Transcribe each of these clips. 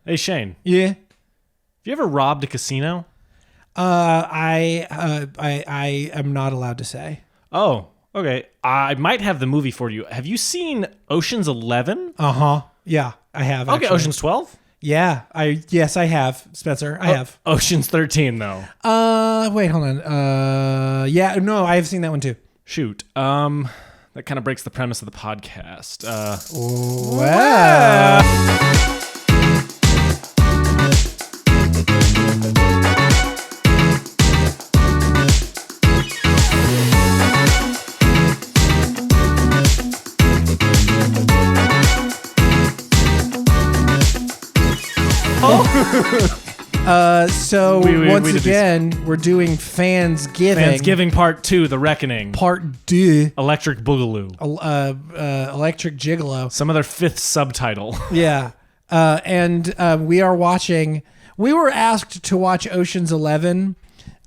Hey, Shane. Yeah. Have you ever robbed a casino? I am not allowed to say. Oh, okay. I might have the movie for you. Have you seen Ocean's 11? Yeah, I have. Okay, actually. Ocean's 12? Yeah, yes, I have, Spencer. I have. Ocean's 13, though. Wait, hold on. Yeah, no, I have seen that one too. Shoot. That kind of breaks the premise of the podcast. Wow. So once again, we're doing Fansgiving. Fansgiving Part 2, The Reckoning. Part 2. Electric Boogaloo. Electric Gigolo. Some other fifth subtitle. Yeah. And we are watching... We were asked to watch Ocean's 11,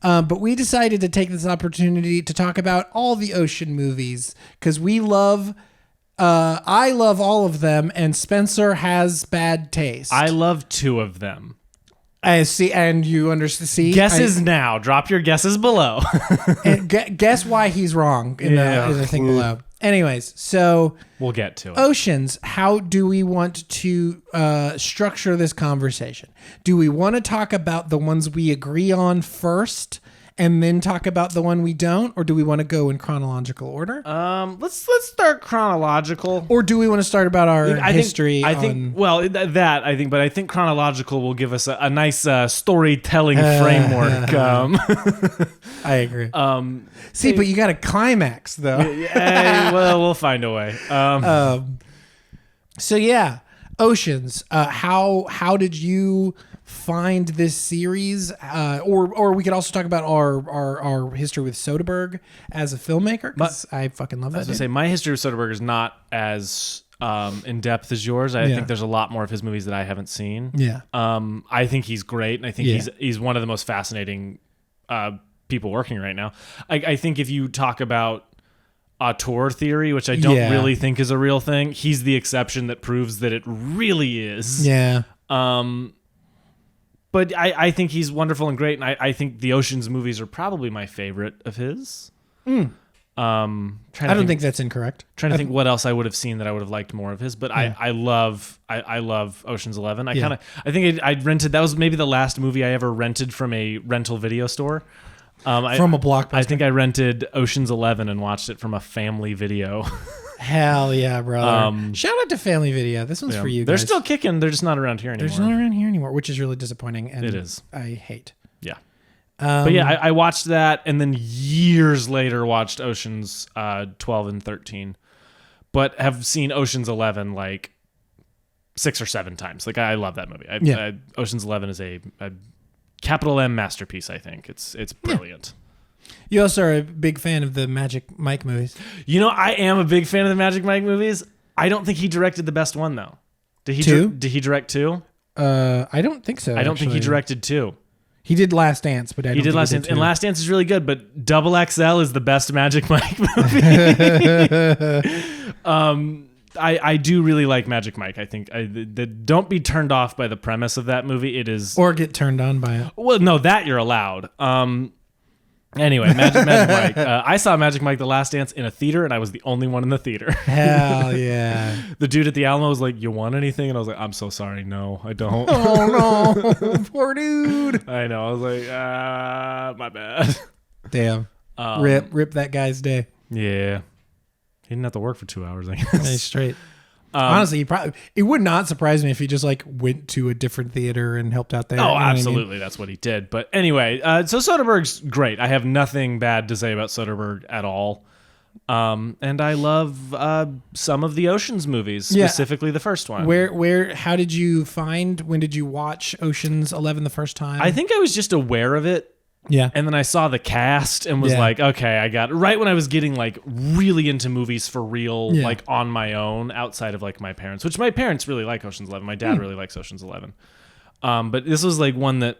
but we decided to take this opportunity to talk about all the Ocean movies, because we love... I love all of them, and Spencer has bad taste. I love 2 of them. I see, and you understand. See, guesses now. Drop your guesses below. And guess why he's wrong in the thing below. Anyways, so we'll get to it. Oceans. How do we want to structure this conversation? Do we want to talk about the ones we agree on first, and then talk about the one we don't, or do we want to go in chronological order? Let's start chronological. Or do we want to start about our history? I think chronological will give us a nice storytelling framework. I agree. See, but you got a climax though. Well, we'll find a way. So yeah, Oceans. How did you find this series, or we could also talk about our history with Soderbergh as a filmmaker, because I fucking love that. I was gonna say, my history with Soderbergh is not as in depth as yours. I think there's a lot more of his movies that I haven't seen. Yeah. I think he's great, and I think he's one of the most fascinating people working right now. I think if you talk about auteur theory, which I don't really think is a real thing, he's the exception that proves that it really is. Yeah. But I think he's wonderful and great, and I think the Ocean's movies are probably my favorite of his. I don't think that's incorrect. Trying to think what else I would have seen that I would have liked more of his, but I love Ocean's 11. I think I rented, that was maybe the last movie I ever rented from a rental video store. From a Blockbuster. I think I rented Ocean's 11 and watched it from a family video. Hell yeah, brother. Shout out to Family Video. This one's for you guys. They're still kicking. They're just not around here anymore. They're just not around here anymore, which is really disappointing. And it is. I hate. Yeah. But yeah, I watched that, and then years later watched Ocean's 12 and 13, but have seen Ocean's 11 like 6 or 7 times. Like, I love that movie. Ocean's 11 is a capital M masterpiece, I think. It's brilliant. Yeah. You also are a big fan of the Magic Mike movies. You know, I am a big fan of the Magic Mike movies. I don't think he directed the best one, though. Did he? 2? Did he direct 2? I don't think so. I don't think he directed 2. He did Last Dance, but he did Last Dance, and Last Dance is really good. But Double XL is the best Magic Mike movie. I do really like Magic Mike. I think don't be turned off by the premise of that movie. It is, or get turned on by it. Well, no, that you're allowed. Anyway, Magic Mike. I saw Magic Mike: The Last Dance in a theater, and I was the only one in the theater. Hell yeah! The dude at the Alamo was like, "You want anything?" And I was like, "I'm so sorry, no, I don't." Oh no, poor dude. I know. I was like, my bad. Damn. Rip that guy's day. Yeah, he didn't have to work for 2 hours. I guess. Hey, straight. Honestly, it would not surprise me if he just like went to a different theater and helped out there. Oh, absolutely. That's what he did. But anyway, so Soderbergh's great. I have nothing bad to say about Soderbergh at all. And I love some of the Ocean's movies, specifically the first one. How did you when did you watch Ocean's 11 the first time? I think I was just aware of it. Yeah. And then I saw the cast and was like, okay, I got it. Right when I was getting like really into movies for real, like on my own, outside of like my parents, which my parents really like Ocean's 11. My dad really likes Ocean's 11. But this was like one that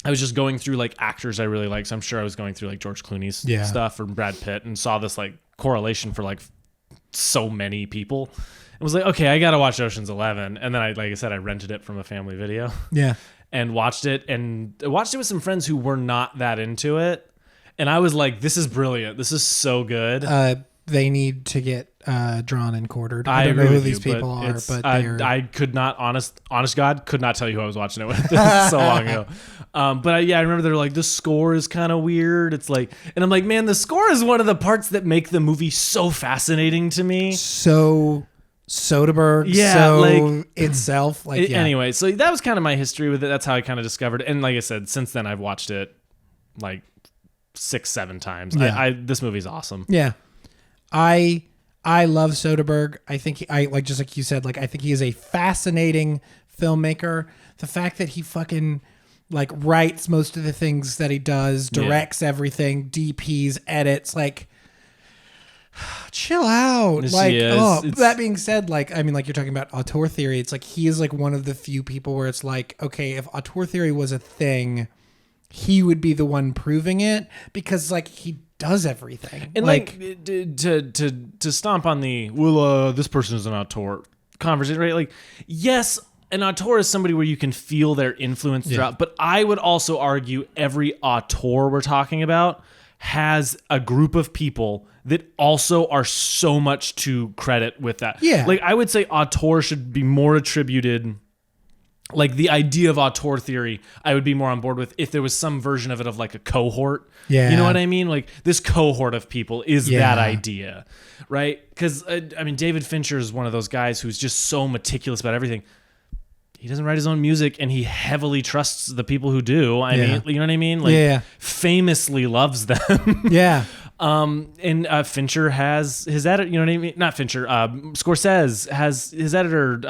I was just going through like actors I really like. So I'm sure I was going through like George Clooney's stuff or Brad Pitt, and saw this like correlation for like so many people. and was like, okay, I gotta watch Ocean's 11. And then like I said, I rented it from a family video. Yeah. And watched it with some friends who were not that into it. And I was like, this is brilliant. This is so good. They need to get drawn and quartered. I don't know agree who with these you, people are, but I could not, honest God, could not tell you who I was watching it with. This is so long ago. But I remember they're like, the score is kind of weird. It's like, and I'm like, man, the score is one of the parts that make the movie so fascinating to me. So Soderbergh, itself. Anyway, so that was kind of my history with it. That's how I kind of discovered it. And like I said, since then I've watched it like 6-7 times. Yeah. This movie's awesome. Yeah. I love Soderbergh. I think just like you said, like I think he is a fascinating filmmaker. The fact that he fucking like writes most of the things that he does, directs everything, DPs, edits, like chill out. That being said, like I mean, like you're talking about auteur theory, it's like he is like one of the few people where it's like, okay, if auteur theory was a thing, he would be the one proving it because like he does everything. And like to stomp on the this person is an auteur conversation, right? Like, yes, an auteur is somebody where you can feel their influence throughout, but I would also argue every auteur we're talking about has a group of people that also are so much to credit with that. Yeah. Like I would say auteur should be more attributed. Like the idea of auteur theory, I would be more on board with if there was some version of it of like a cohort. Yeah. You know what I mean? Like this cohort of people is that idea, right? Because I mean, David Fincher is one of those guys who's just so meticulous about everything. He doesn't write his own music and he heavily trusts the people who do. I mean, you know what I mean? Like famously loves them. Yeah. And Fincher has his editor, you know what I mean? Not Fincher, Scorsese has his editor,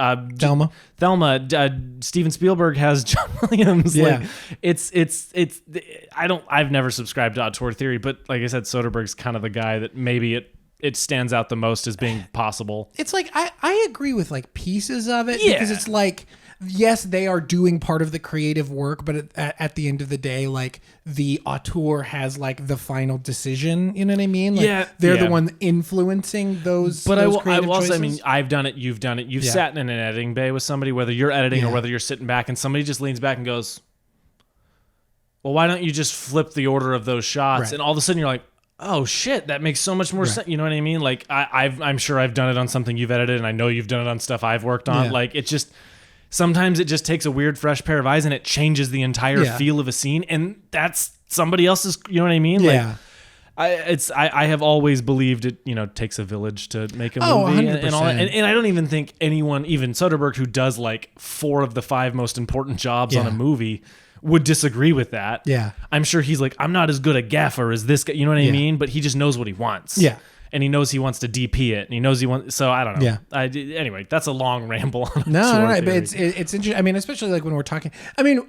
Thelma, Steven Spielberg has John Williams. Yeah. Like I've never subscribed to auteur theory, but like I said, Soderbergh's kind of the guy that maybe it stands out the most as being possible. It's like, I agree with like pieces of it because it's like, yes, they are doing part of the creative work, but at the end of the day, like the auteur has like the final decision. You know what I mean? Like, they're the one influencing those. But I will also, choices. I mean, I've done it. You've done it. You've sat in an editing bay with somebody, whether you're editing or whether you're sitting back, and somebody just leans back and goes, "Well, why don't you just flip the order of those shots?" Right. And all of a sudden, you're like, oh shit, that makes so much more sense. You know what I mean? Like I'm sure I've done it on something you've edited, and I know you've done it on stuff I've worked on. Like it just. Sometimes it just takes a weird, fresh pair of eyes and it changes the entire feel of a scene. And that's somebody else's, you know what I mean? Yeah. Like, I have always believed it, takes a village to make a movie. 100%. And all that. And I don't even think anyone, even Soderbergh, who does like 4 of the 5 most important jobs on a movie, would disagree with that. Yeah. I'm sure he's like, I'm not as good a gaffer as this guy. You know what I mean? But he just knows what he wants. Yeah. And he knows he wants to DP it, and he knows he wants. So I don't know. Yeah. Anyway, that's a long ramble. No. But it's interesting. I mean, especially like when we're talking. I mean,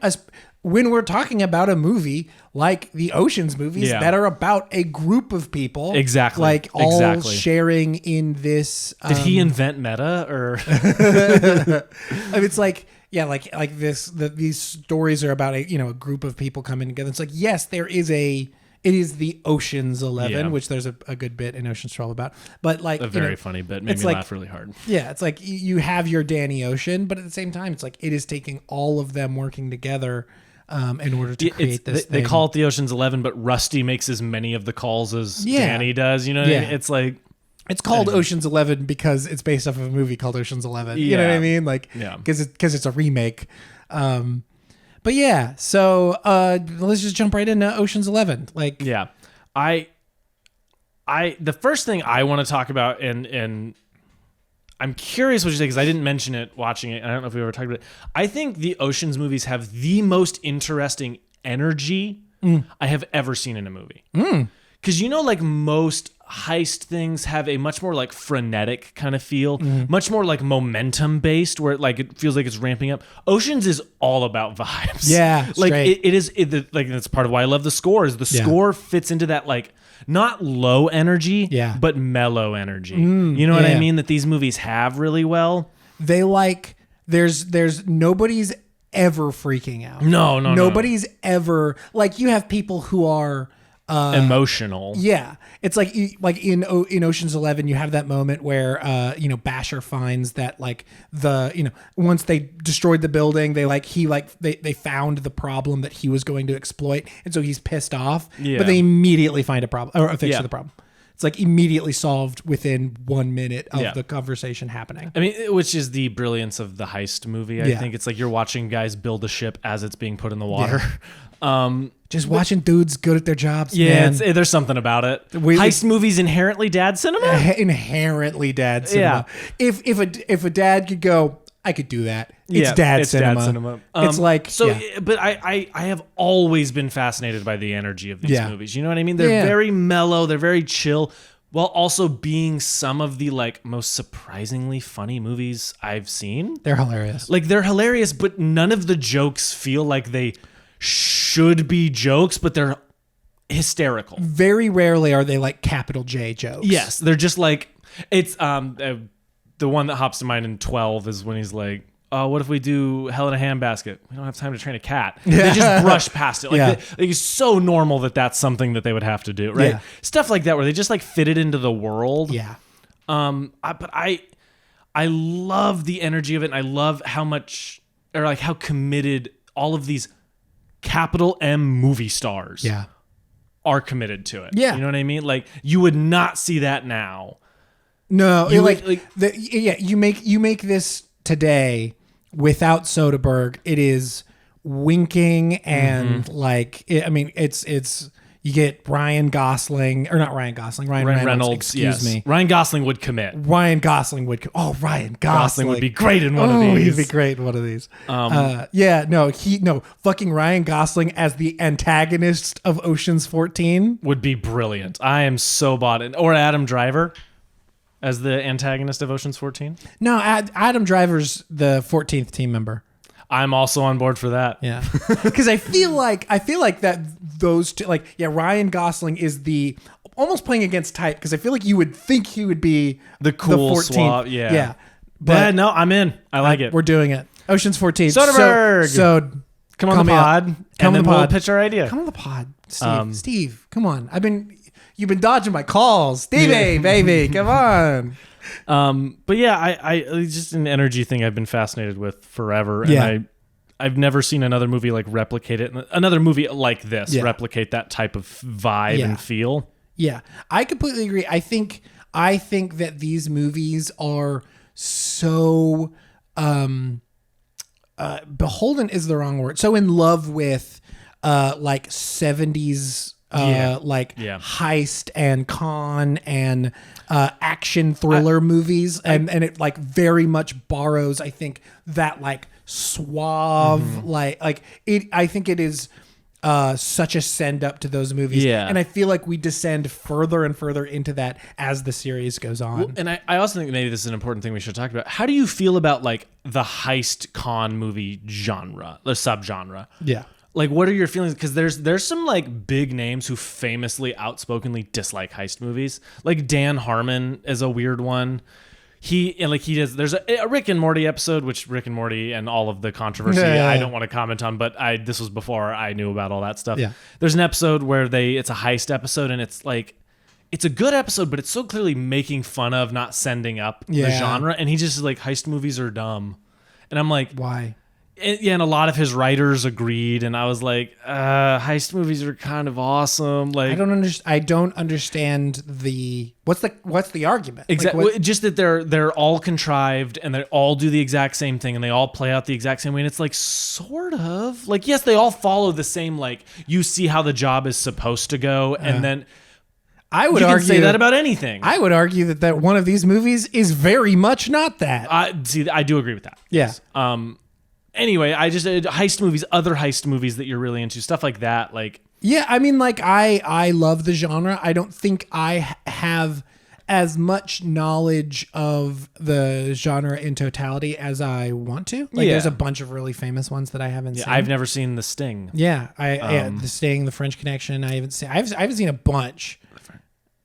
when we're talking about a movie like the Ocean's movies that are about a group of people, exactly, like all sharing in this. Did he invent meta or? I mean, it's like. Yeah, like these stories are about a group of people coming together. It's like, yes, it is the Ocean's 11, which there's a good bit in Ocean's 12 about. But like a very funny bit, made me laugh really hard. Yeah, it's like you have your Danny Ocean, but at the same time, it's like it is taking all of them working together in order to create this thing. They call it the Ocean's 11, but Rusty makes as many of the calls as Danny does. You know what I mean? It's like... It's called Ocean's 11 because it's based off of a movie called Ocean's 11. You know what I mean? Like, because it's a remake. But yeah, so let's just jump right into Ocean's 11. Like, yeah, the first thing I want to talk about, and I'm curious what you say because I didn't mention it watching it. I don't know if we ever talked about it. I think the Ocean's movies have the most interesting energy I have ever seen in a movie. Because like most heist things have a much more like frenetic kind of feel, much more like momentum based, where it feels like it's ramping up. Oceans is all about vibes. Yeah, like that's part of why I love the score. Is the score fits into that like not low energy, but mellow energy. You know what I mean? That these movies have really well. They there's nobody's ever freaking out. No. Nobody's ever like you have people who are emotional. Yeah, it's like in Ocean's 11, you have that moment where Basher finds that like once they destroyed the building, they found the problem that he was going to exploit, and so he's pissed off. Yeah. But they immediately find a problem or a fix to the problem. It's like immediately solved within 1 minute of the conversation happening. I mean, which is the brilliance of the heist movie. I think it's like you're watching guys build a ship as it's being put in the water. Just watching dudes good at their jobs. Yeah, man. there's something about it. Heist movies inherently dad cinema. Inherently dad cinema. Yeah. If a dad could go, I could do that. It's dad cinema. It's like But I have always been fascinated by the energy of these movies. You know what I mean? They're very mellow. They're very chill, while also being some of the like most surprisingly funny movies I've seen. They're hilarious. Like they're hilarious, but none of the jokes feel like they should be jokes, but they're hysterical. Very rarely are they like capital J jokes. Yes, they're just like it's the one that hops to mind in 12 is when he's like, "Oh, what if we do Hell in a Handbasket? We don't have time to train a cat." They just brush past it. Like it's so normal that that's something that they would have to do, right? Yeah. Stuff like that where they just like fit it into the world. Yeah. But I love the energy of it, and I love how much or like how committed all of these capital M movie stars are committed to it. Yeah. You know what I mean? Like you would not see that now. No, you make this today without Soderbergh. It is winking and it's you get Ryan Gosling or not Ryan Gosling, Ryan Reynolds. Excuse me. Ryan Gosling would commit. Ryan Gosling would be great in one of these. He'd be great in one of these. Fucking Ryan Gosling as the antagonist of Ocean's 14 would be brilliant. I am so bought in. Or Adam Driver as the antagonist of Ocean's 14. No, Adam Driver's the 14th team member. I'm also on board for that. Yeah, because I feel like that those two, Ryan Gosling is the almost playing against type, because I feel like you would think he would be the cool 14th. swap. Yeah, but no, I'm in. I like it. We're doing it. Ocean's 14. Soderbergh. So come on the pod. Come on the pod. We'll pitch our idea. Come on the pod, Steve. Steve, come on. You've been dodging my calls, Stevie, baby. Come on. But yeah, I it's just an energy thing I've been fascinated with forever, and I've never seen another movie like replicate it. Another movie like this replicate that type of vibe and feel. Yeah, I completely agree. I think that these movies are so beholden is the wrong word. So in love with like 70s heist and con and action thriller movies, and it like very much borrows, I think, that like suave like it. I think it is such a send up to those movies, and I feel like we descend further and further into that as the series goes on. Well, and I also think maybe this is an important thing we should talk about. How do you feel about like the heist con movie genre, the subgenre? Yeah. Like, what are your feelings? Because there's some like big names who famously outspokenly dislike heist movies. Like Dan Harmon is a weird one. There's a Rick and Morty episode, which Rick and Morty and all of the controversy I don't want to comment on, but this was before I knew about all that stuff. Yeah. There's an episode where it's a heist episode, and it's like it's a good episode, but it's so clearly making fun of not sending up the genre, and he just is like, heist movies are dumb, and I'm like, why? And a lot of his writers agreed, and I was like, heist movies are kind of awesome. Like, I don't understand what's the argument? Exactly. Like, just that they're all contrived, and they all do the exact same thing, and they all play out the exact same way. And it's like, sort of like, yes, they all follow the same, like, you see how the job is supposed to go, and then I would say that about anything. I would argue that one of these movies is very much not that. I do agree with that. Yeah. Anyway, I just heist movies, other heist movies that you're really into, stuff like that. Like, yeah, I mean, like I love the genre. I don't think I have as much knowledge of the genre in totality as I want to. Like, there's a bunch of really famous ones that I haven't seen. I've never seen The Sting. Yeah, The Sting, The French Connection. I haven't seen a bunch.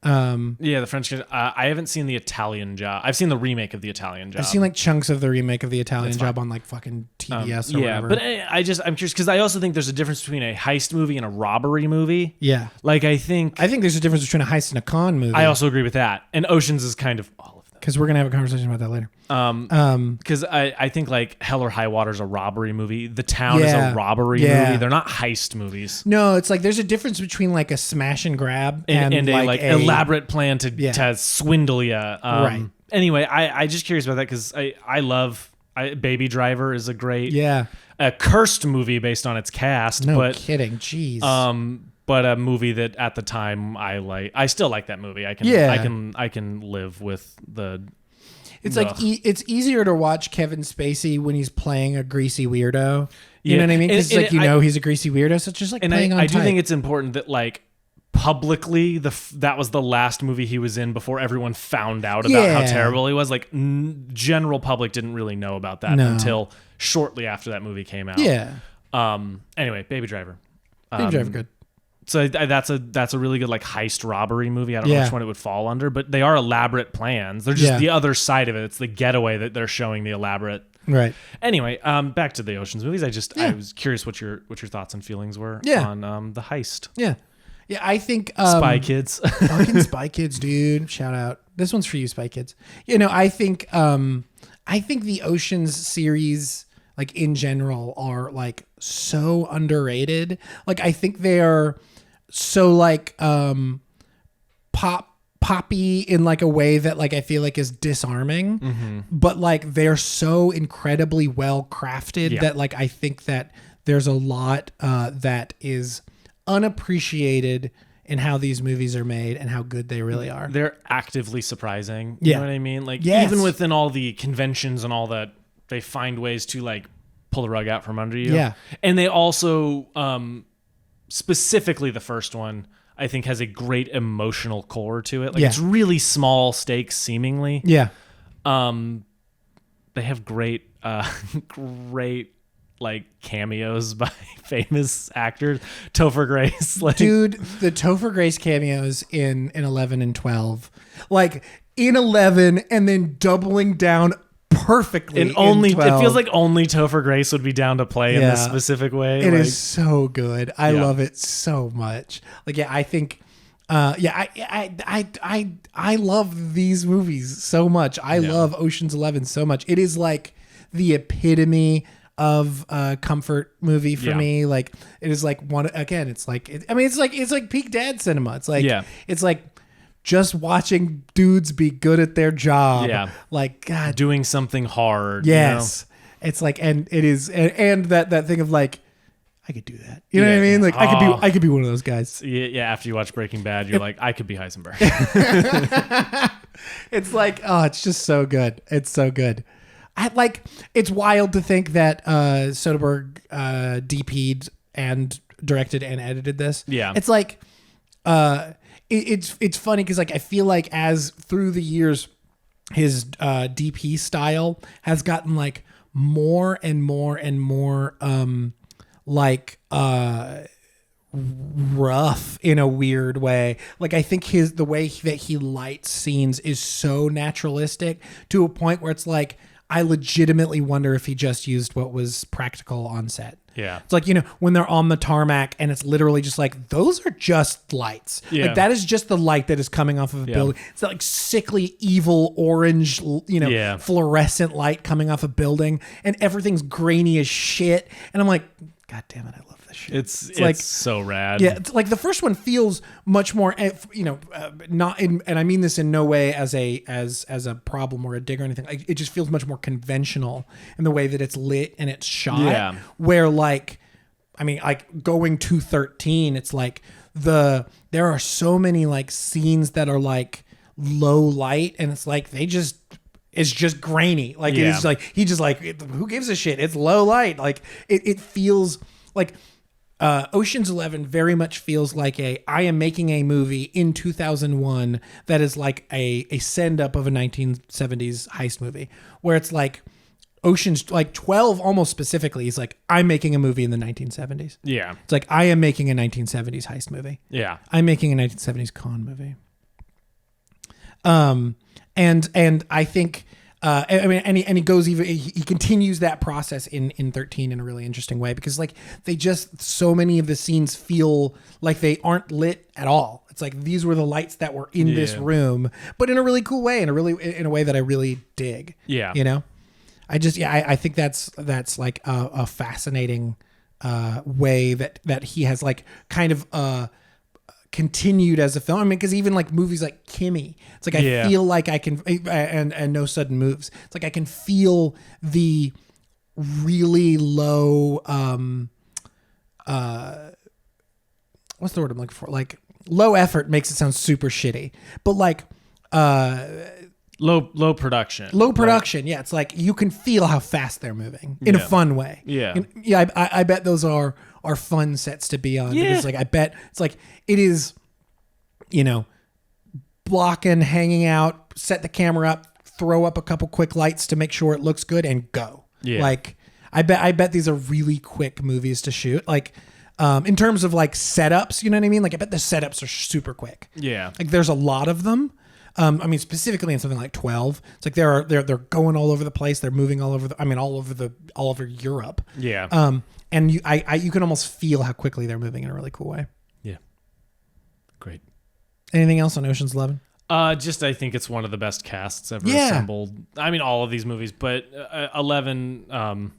The French. I haven't seen the Italian Job. I've seen the remake of the Italian Job. I've seen like chunks of the remake of the Italian Job on like fucking TBS or whatever. But I'm curious because I also think there's a difference between a heist movie and a robbery movie. Yeah, like I think there's a difference between a heist and a con movie. I also agree with that. And Oceans is kind of all of them. Because we're gonna have a conversation about that later. Because I think like Hell or High Water is a robbery movie. The Town is a robbery movie. They're not heist movies. No, it's like there's a difference between like a smash and grab and a elaborate plan to swindle you. Right. Anyway, I just curious about that because I love Baby Driver is a great a cursed movie based on its cast. No kidding. Jeez. But a movie that at the time I still like that movie. I can live with the. It's like it's easier to watch Kevin Spacey when he's playing a greasy weirdo. You know what I mean? Because he's a greasy weirdo. So it's just like playing on I do think it's important that like publicly that was the last movie he was in before everyone found out about how terrible he was. Like general public didn't really know about that until shortly after that movie came out. Yeah. Anyway, Baby Driver. Baby Driver, good. So that's a really good like heist robbery movie. I don't know which one it would fall under, but they are elaborate plans. They're just the other side of it. It's the getaway that they're showing the elaborate. Right. Anyway, back to the Ocean's movies. I was curious what your thoughts and feelings were on the heist. Yeah. Yeah, I think Spy Kids. Fucking Spy Kids, dude. Shout out. This one's for you, Spy Kids. You know, I think the Ocean's series, like in general, are like so underrated. Like I think they are so like poppy in like a way that like I feel like is disarming, but like they're so incredibly well crafted that like I think that there's a lot that is unappreciated in how these movies are made and how good they really are. They're actively surprising. You know what I mean? Like even within all the conventions and all that, they find ways to like pull the rug out from under you. Yeah. And they also specifically the first one I think has a great emotional core to it. Like it's really small stakes seemingly. Yeah. They have great like cameos by famous actors. Topher Grace. Like, dude, the Topher Grace cameos in 11 and 12. Like in 11 and then doubling down perfectly. And only it feels like only Topher Grace would be down to play in this specific way. It is so good. I love it so much. Like I think I love these movies so much. I love Ocean's 11 so much. It is like the epitome of a comfort movie for me. Like it is like one again. It's like it's like peak dad cinema. It's like it's like just watching dudes be good at their job. Yeah. Like God, doing something hard. Yes. You know? It's like, and it is, and that thing of like, I could do that. You know what I mean? Like I could be one of those guys. Yeah. After you watch Breaking Bad, you're like, I could be Heisenberg. It's like, oh, it's just so good. It's so good. It's wild to think that Soderbergh DP'd and directed and edited this. Yeah. It's like, it's funny because like I feel like as through the years, his DP style has gotten like more and more and more rough in a weird way. Like I think the way that he lights scenes is so naturalistic to a point where it's like I legitimately wonder if he just used what was practical on set. Yeah. It's like, you know, when they're on the tarmac and it's literally just like, those are just lights. Yeah. Like that is just the light that is coming off of a building. It's that like sickly, evil orange, you know, fluorescent light coming off a building and everything's grainy as shit. And I'm like, God damn it, I love this shit. It's like so rad. Yeah. It's like the first one feels much more, you know, not in, and I mean this in no way as a problem or a dig or anything. Like, it just feels much more conventional in the way that it's lit and it's shot. Yeah. Where like, I mean, like going to 13, it's like there are so many like scenes that are like low light and it's like it's just grainy. Like it's like he just like who gives a shit? It's low light. Like it feels like Ocean's 11 very much feels like I am making a movie in 2001 that is like a send up of a 1970s heist movie where it's like Ocean's like 12 almost specifically is like I'm making a movie in the 1970s. Yeah. It's like I am making a 1970s heist movie. Yeah. I'm making a 1970s con movie. And I think, I mean, and he goes even, he continues that process in 13 in a really interesting way, because like so many of the scenes feel like they aren't lit at all. It's like, these were the lights that were in this room, but in a really cool way, in a way that I really dig. Yeah. You know, I think that's like a fascinating way that he has like kind of continued as a film. I mean, because even like movies like Kimmy, it's like I feel like I can, and No Sudden Moves, it's like I can feel the really low what's the word I'm looking for, like low effort makes it sound super shitty, but like low production. Like, yeah. It's like you can feel how fast they're moving in a fun way. Yeah. And, yeah. I bet those are fun sets to be on. Yeah. Because like, I bet it's like, it is, you know, blocking, hanging out, set the camera up, throw up a couple quick lights to make sure it looks good, and go. Yeah. Like, I bet these are really quick movies to shoot. Like, in terms of like setups, you know what I mean? Like, I bet the setups are super quick. Yeah. Like, there's a lot of them. I mean, specifically in something like 12, it's like they're going all over the place. They're moving all over Europe. Yeah. And you can almost feel how quickly they're moving in a really cool way. Yeah. Great. Anything else on Ocean's 11? Just I think it's one of the best casts ever assembled. I mean, all of these movies, but 11,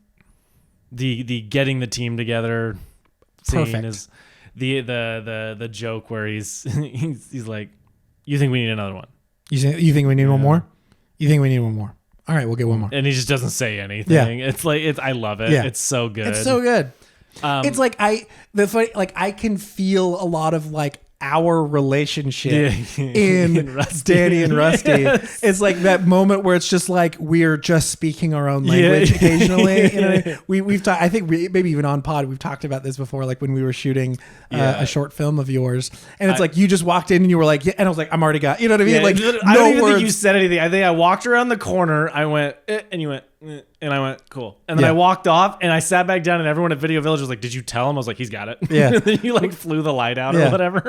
the getting the team together scene Perfect. Is the joke where he's like, "You think we need another one? You think we need one more? You think we need one more? All right, we'll get one more." And he just doesn't say anything. Yeah. It's like I love it. Yeah. It's so good. It's so good. It's like I can feel a lot of like our relationship in Danny and Rusty. Yes. It's like that moment where it's just like we're just speaking our own language occasionally. You know, we've talked. I think maybe even on pod we've talked about this before. Like when we were shooting a short film of yours, and it's like you just walked in and you were like, and I was like, I'm already got. You know what I mean? Like I don't even think you said anything. I think I walked around the corner. I went, and you went. And I went, cool. And then I walked off and I sat back down and everyone at Video Village was like, did you tell him? I was like, he's got it. Yeah. And then you like flew the light out or whatever.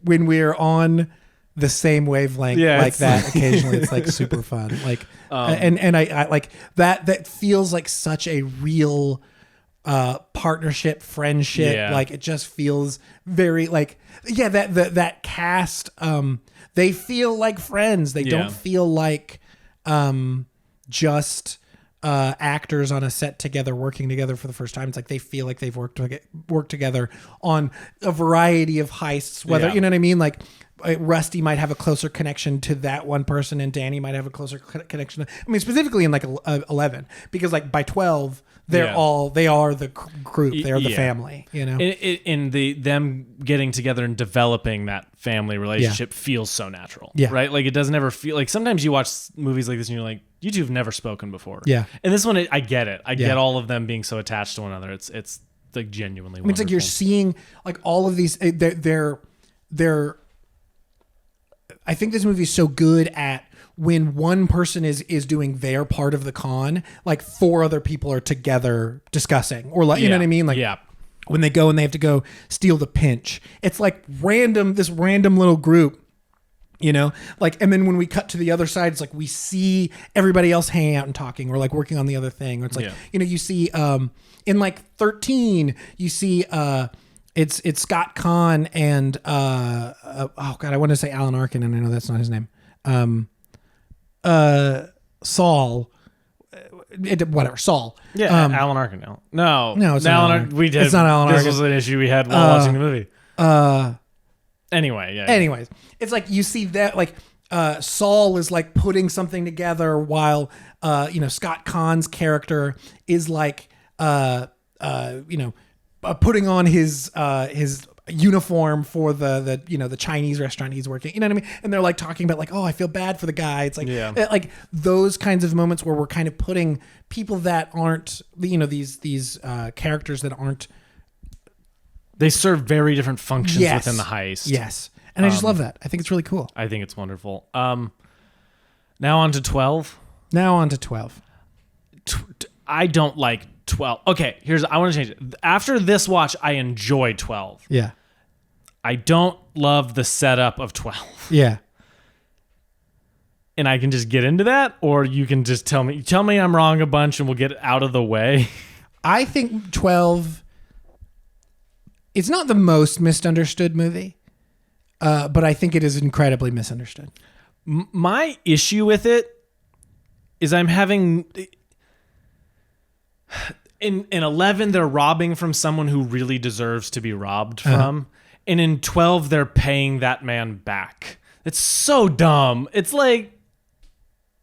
When we're on the same wavelength like that, occasionally it's like super fun. Like, and I like that feels like such a real partnership, friendship. Yeah. Like it just feels very like, that cast, they feel like friends. They don't feel like, just actors on a set together working together for the first time. It's like they feel like they've worked together on a variety of heists, whether you know what I mean, like Rusty might have a closer connection to that one person and Danny might have a closer connection. I mean, specifically in like 11, because like by 12 they are the group, they are the family, you know. In them getting together and developing that family relationship feels so natural, right? Like it doesn't ever feel like, sometimes you watch movies like this and you're like, you two have never spoken before. Yeah. And this one, I get it. I get all of them being so attached to one another. It's like genuinely wonderful. It's like you're seeing like all of these, they're I think this movie is so good at when one person is doing their part of the con, like four other people are together discussing, or like, you know what I mean? Like when they go and they have to go steal the pinch, it's like this random little group, you know, like, and then when we cut to the other side, it's like, we see everybody else hanging out and talking or like working on the other thing. Or it's like, you know, you see, in like 13, you see, it's Scott Conn and, oh God, I want to say Alan Arkin, and I know that's not his name. Saul, Saul. Yeah, Alan Arkin. No, it's not Alan Arkin. We did. It's not Alan Arkin. This was an issue we had while watching the movie. Anyway, Anyways, it's like you see that like Saul is like putting something together while you know, Scott Conn's character is like you know, putting on his uniform for the you know, the Chinese restaurant he's working, you know what I mean? And they're like talking about like, oh, I feel bad for the guy. It's like like those kinds of moments where we're kind of putting people that aren't, you know, these characters that aren't, they serve very different functions within the heist. Yes. And I just love that. I think it's really cool. I think it's wonderful. Now on to 12. I don't like 12. Okay, I want to change it. After this watch, I enjoy 12. Yeah. I don't love the setup of 12. Yeah. and I can just get into that, or you can just tell me I'm wrong a bunch and we'll get out of the way. I think 12, it's not the most misunderstood movie, but I think it is incredibly misunderstood. My issue with it is I'm having... In 11, they're robbing from someone who really deserves to be robbed from. And in 12, they're paying that man back. It's so dumb. It's like,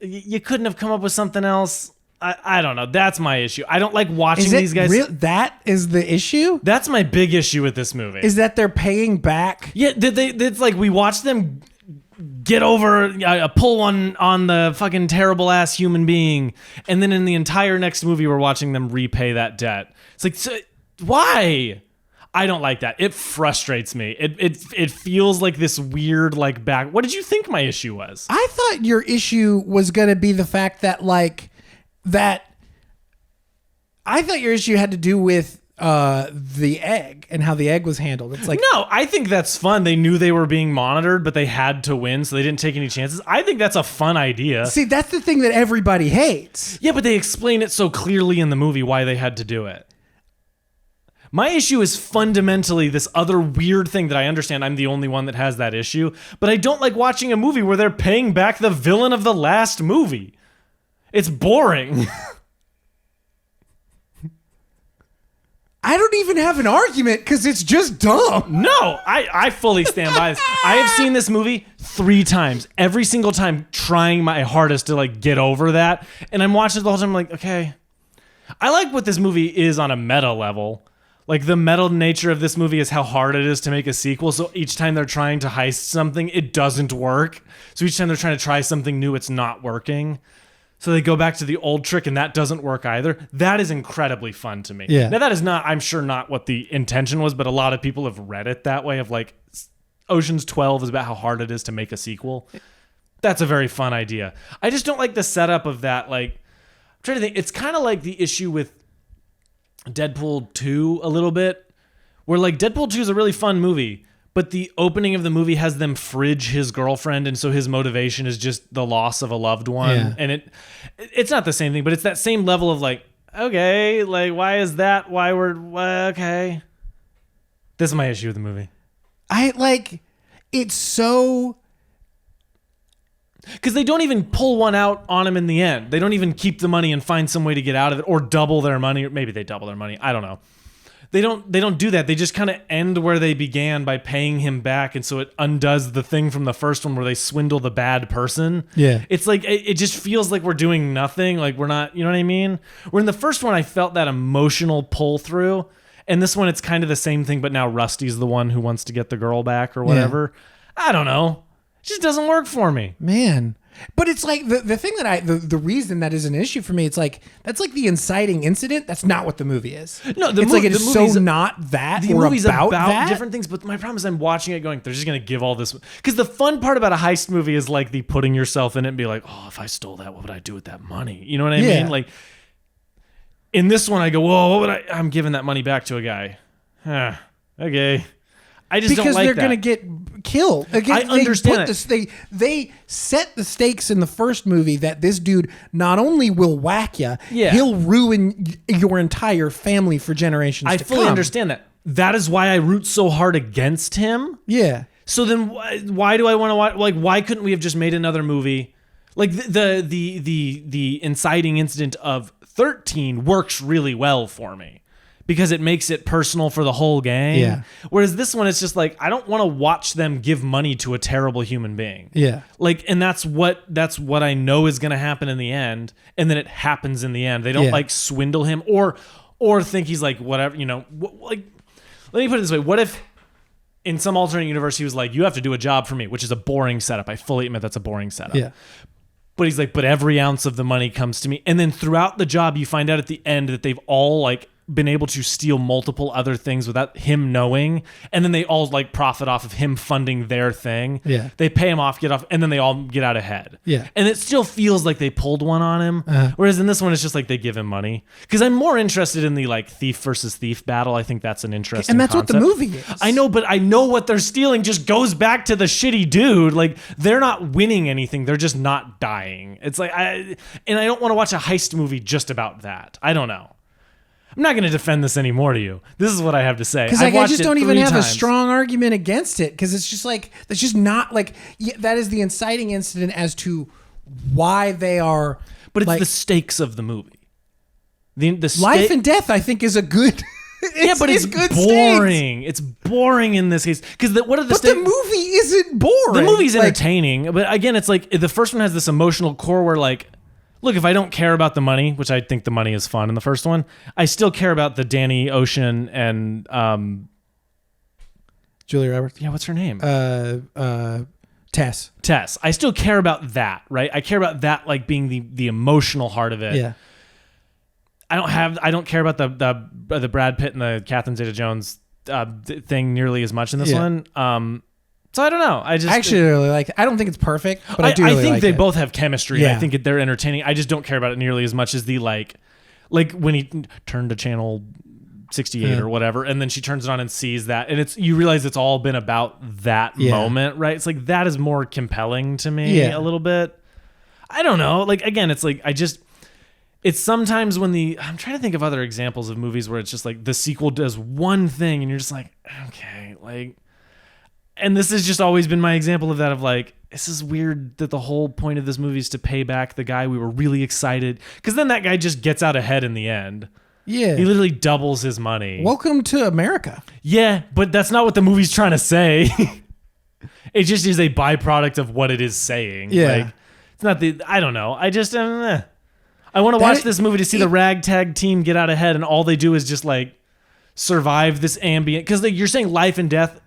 you couldn't have come up with something else. I don't know. That's my issue. I don't like watching these guys. That is the issue? That's my big issue with this movie. Is that they're paying back? Yeah, it's like we watch them get over, pull one on the fucking terrible ass human being, and then in the entire next movie we're watching them repay that debt. It's like, so, why? I don't like that. It frustrates me. It feels like this weird like back. What did you think my issue was? I thought your issue was going to be the fact that like that. I thought your issue had to do with the egg and how the egg was handled. It's like, no, I think that's fun. They knew they were being monitored, but they had to win, so they didn't take any chances. I think that's a fun idea. See, that's the thing that everybody hates. Yeah, but they explain it so clearly in the movie why they had to do it. My issue is fundamentally this other weird thing that I understand. I'm the only one that has that issue, but I don't like watching a movie where they're paying back the villain of the last movie. It's boring. I don't even have an argument because it's just dumb. No, I fully stand by this. I have seen this movie 3 times. Every single time trying my hardest to like get over that. And I'm watching it the whole time. I'm like, okay. I like what this movie is on a meta level. Like the meta nature of this movie is how hard it is to make a sequel. So each time they're trying to heist something, it doesn't work. So each time they're trying to try something new, it's not working. So they go back to the old trick and that doesn't work either. That is incredibly fun to me. Yeah. Now that is not, I'm sure not what the intention was, but a lot of people have read it that way of like Ocean's 12 is about how hard it is to make a sequel. That's a very fun idea. I just don't like the setup of that. Like, I'm trying to think. It's kind of like the issue with Deadpool 2 a little bit, where like Deadpool 2 is a really fun movie, but the opening of the movie has them fridge his girlfriend, and so his motivation is just the loss of a loved one. Yeah. And it's not the same thing, but it's that same level of like, okay, like why is that? Why we're okay? This is my issue with the movie. I like it's so. Because they don't even pull one out on him in the end. They don't even keep the money and find some way to get out of it or double their money. Or maybe they double their money. I don't know. They don't do that. They just kind of end where they began by paying him back. And so it undoes the thing from the first one where they swindle the bad person. Yeah. It's like, it just feels like we're doing nothing. Like we're not, you know what I mean? Where in the first one, I felt that emotional pull through. And this one, it's kind of the same thing, but now Rusty's the one who wants to get the girl back or whatever. Yeah. I don't know. It just doesn't work for me. Man. But it's like the thing that the reason that is an issue for me, it's like that's like the inciting incident. That's not what the movie is. No, it's like it's so not that. The or movie's about that. different things, but my problem is I'm watching it going, they're just gonna give all this, because the fun part about a heist movie is like the putting yourself in it and be like, oh, if I stole that, what would I do with that money? You know what I mean? Like in this one, I go, whoa, what would I'm giving that money back to a guy. Okay. I just because don't like they're that. going to get killed. Again, I understand that. They set the stakes in the first movie that this dude not only will whack you, he'll ruin your entire family for generations to come. I fully understand that. That is why I root so hard against him. Yeah. So then why do I want to watch? Like, why couldn't we have just made another movie? Like the inciting incident of 13 works really well for me, because it makes it personal for the whole gang. Yeah. Whereas this one, it's just like, I don't want to watch them give money to a terrible human being. Yeah. Like, and that's what I know is going to happen in the end. And then it happens in the end. They don't like swindle him or think he's like, whatever, you know, like, let me put it this way. What if in some alternate universe, he was like, you have to do a job for me, which is a boring setup. I fully admit that's a boring setup. Yeah. But he's like, but every ounce of the money comes to me. And then throughout the job, you find out at the end that they've all like been able to steal multiple other things without him knowing, and then they all like profit off of him funding their thing. Yeah. They pay him off, get off, and then they all get out ahead. Yeah. And it still feels like they pulled one on him. Whereas in this one, it's just like they give him money. Because I'm more interested in the like thief versus thief battle. I think that's an interesting And that's concept. what the movie is. I know, but I know what they're stealing just goes back to the shitty dude. Like, they're not winning anything. They're just not dying. It's like, I don't want to watch a heist movie just about that. I don't know. I'm not going to defend this anymore to you. This is what I have to say. Because like, I just don't even have a strong argument against it. Because it's just like, that's just not like, that is the inciting incident as to why they are. But it's like, the stakes of the movie. The life and death, I think, is a good. But it's good boring. stakes. It's boring in this case. Because what are the stakes? But the movie isn't boring. The movie's entertaining. But again, it's like the first one has this emotional core where like, look, if I don't care about the money, which I think the money is fun in the first one, I still care about the Danny Ocean and Julia Roberts. Yeah, what's her name? Tess. I still care about that, right? I care about that like being the emotional heart of it. Yeah. I don't care about the Brad Pitt and the Catherine Zeta-Jones thing nearly as much in this one. So I don't know. I actually really like it. I don't think it's perfect, but I do really think like they it. both have chemistry. Yeah. And I think they're entertaining. I just don't care about it nearly as much as the like when he turned to channel 68 or whatever, and then she turns it on and sees that, and you realize it's all been about that moment, right? It's like that is more compelling to me a little bit. I don't know. Like again, it's like it's sometimes when I'm trying to think of other examples of movies where it's just like the sequel does one thing and you're just like, okay, like. And this has just always been my example of that, of like, this is weird that the whole point of this movie is to pay back the guy we were really excited. Because then that guy just gets out ahead in the end. Yeah. He literally doubles his money. Welcome to America. Yeah, but that's not what the movie's trying to say. It just is a byproduct of what it is saying. Yeah. Like, it's not I don't know. I just, I want to watch this movie to see the ragtag team get out ahead, and all they do is just like survive this ambient. Because you're saying life and death.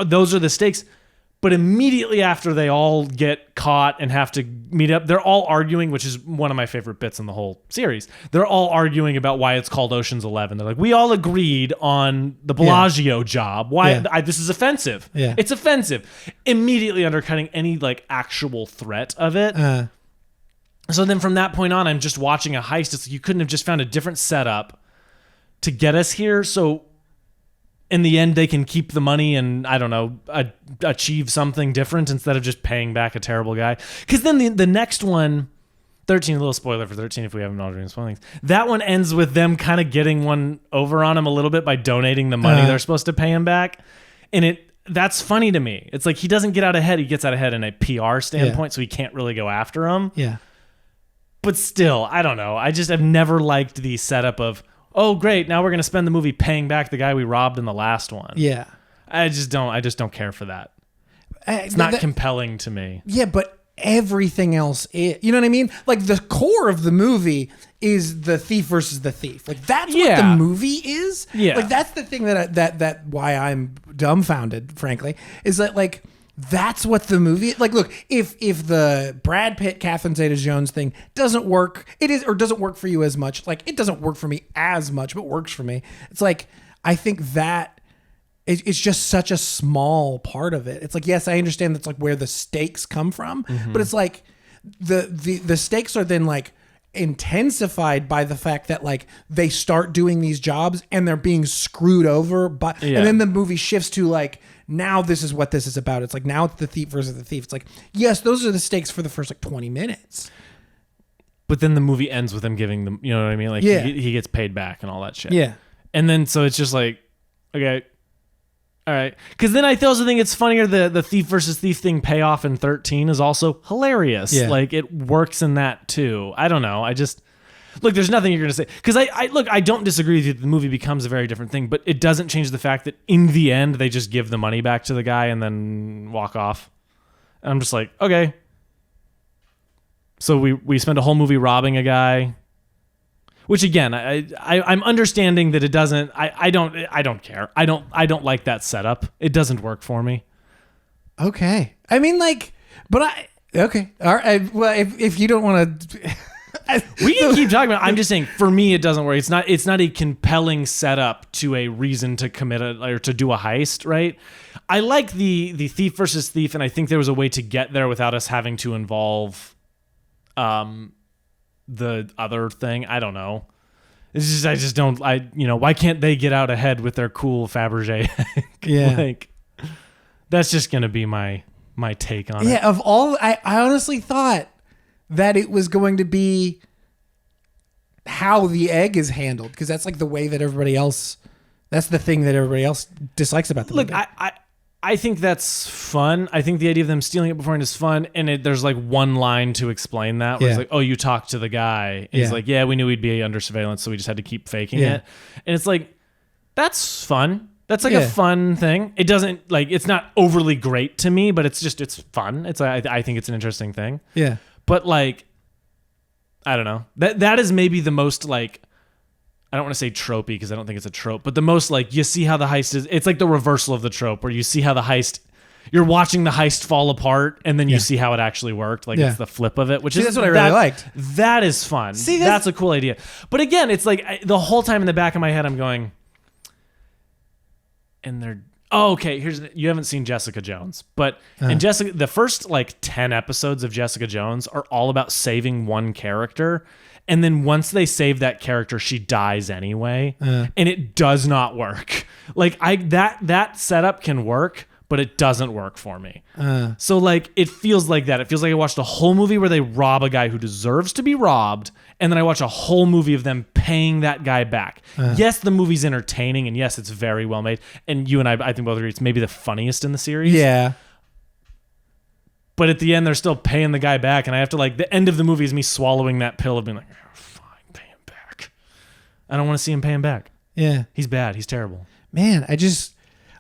Those are the stakes, but immediately after they all get caught and have to meet up, they're all arguing, which is one of my favorite bits in the whole series. They're all arguing about why it's called Ocean's 11. They're like, we all agreed on the Bellagio job. Why this is offensive? Yeah. It's offensive. Immediately undercutting any like actual threat of it. So then from that point on, I'm just watching a heist. It's like you couldn't have just found a different setup to get us here. So in the end, they can keep the money and, I don't know, achieve something different instead of just paying back a terrible guy. Because then the next one, 13, a little spoiler for 13 if we haven't already been spoiling things. That one ends with them kind of getting one over on him a little bit by donating the money they're supposed to pay him back. And that's funny to me. It's like he doesn't get out ahead. He gets out ahead in a PR standpoint, so he can't really go after him. Yeah. But still, I don't know. I just have never liked the setup of, oh, great, now we're going to spend the movie paying back the guy we robbed in the last one. Yeah. I just don't care for that. It's not compelling to me. Yeah, but everything else is, you know what I mean? Like the core of the movie is the thief versus the thief. Like that's what the movie is. Yeah. Like that's the thing that why I'm dumbfounded, frankly, is that like that's what the movie like. Look, if the Brad Pitt, Catherine Zeta-Jones thing doesn't work, doesn't work for you as much. Like it doesn't work for me as much, but works for me. It's like I think that it's just such a small part of it. It's like, yes, I understand that's like where the stakes come from, but it's like the stakes are then like intensified by the fact that like they start doing these jobs and they're being screwed over and then the movie shifts to like, now this is what this is about. It's like, now it's the thief versus the thief. It's like, yes, those are the stakes for the first like 20 minutes. But then the movie ends with him giving them, you know what I mean? Like he gets paid back and all that shit. Yeah. And then, so it's just like, okay, all right. Because then I also think it's funnier, the thief versus thief thing payoff in 13 is also hilarious. Yeah. Like it works in that too. I don't know. I just... Look, there's nothing you're going to say. Because I don't disagree with you that the movie becomes a very different thing, but it doesn't change the fact that in the end, they just give the money back to the guy and then walk off. And I'm just like, okay. So we spend a whole movie robbing a guy. Which again, I'm understanding that it doesn't, I don't care. I don't like that setup. It doesn't work for me. Okay. I mean like, but okay. All right. Well, if you don't want to... We can keep talking about it. I'm just saying, for me, it doesn't work. It's not a compelling setup to a reason to commit or to do a heist, right? I like the thief versus thief, and I think there was a way to get there without us having to involve the other thing. I don't know. It's just I just don't. Why can't they get out ahead with their cool Fabergé? Yeah, like that's just gonna be my take on it. Yeah, of all, I honestly thought that it was going to be how the egg is handled, because that's like the way that everybody else. That's the thing that everybody else dislikes about the movie. Look, I think that's fun. I think the idea of them stealing it beforehand is fun, and there's like one line to explain that, where it's like, "Oh, you talked to the guy." And he's like, "Yeah, we knew he'd be under surveillance, so we just had to keep faking it." And it's like, that's fun. That's like a fun thing. It doesn't it's not overly great to me, but it's fun. I think it's an interesting thing. Yeah. But like, I don't know. That is maybe the most like, I don't want to say tropey because I don't think it's a trope, but the most like, you see how the heist is. It's like the reversal of the trope where you see how the heist. You're watching the heist fall apart, and then you see how it actually worked. Like it's the flip of it, which is that's what I really liked. That is fun. See, that's a cool idea. But again, it's like the whole time in the back of my head, I'm going. And they're okay. You haven't seen Jessica Jones, but in Jessica, the first like 10 episodes of Jessica Jones are all about saving one character, and then once they save that character, she dies anyway, and it does not work. Like that setup can work, but it doesn't work for me. So like it feels like that. It feels like I watched a whole movie where they rob a guy who deserves to be robbed, and then I watch a whole movie of them paying that guy back. Yes, the movie's entertaining, and yes, it's very well made. And you and I think both agree it's maybe the funniest in the series. Yeah. But at the end, they're still paying the guy back, and I have to like, the end of the movie is me swallowing that pill of being like, oh, fine, pay him back. I don't want to see him pay him back. Yeah. He's bad. He's terrible. Man,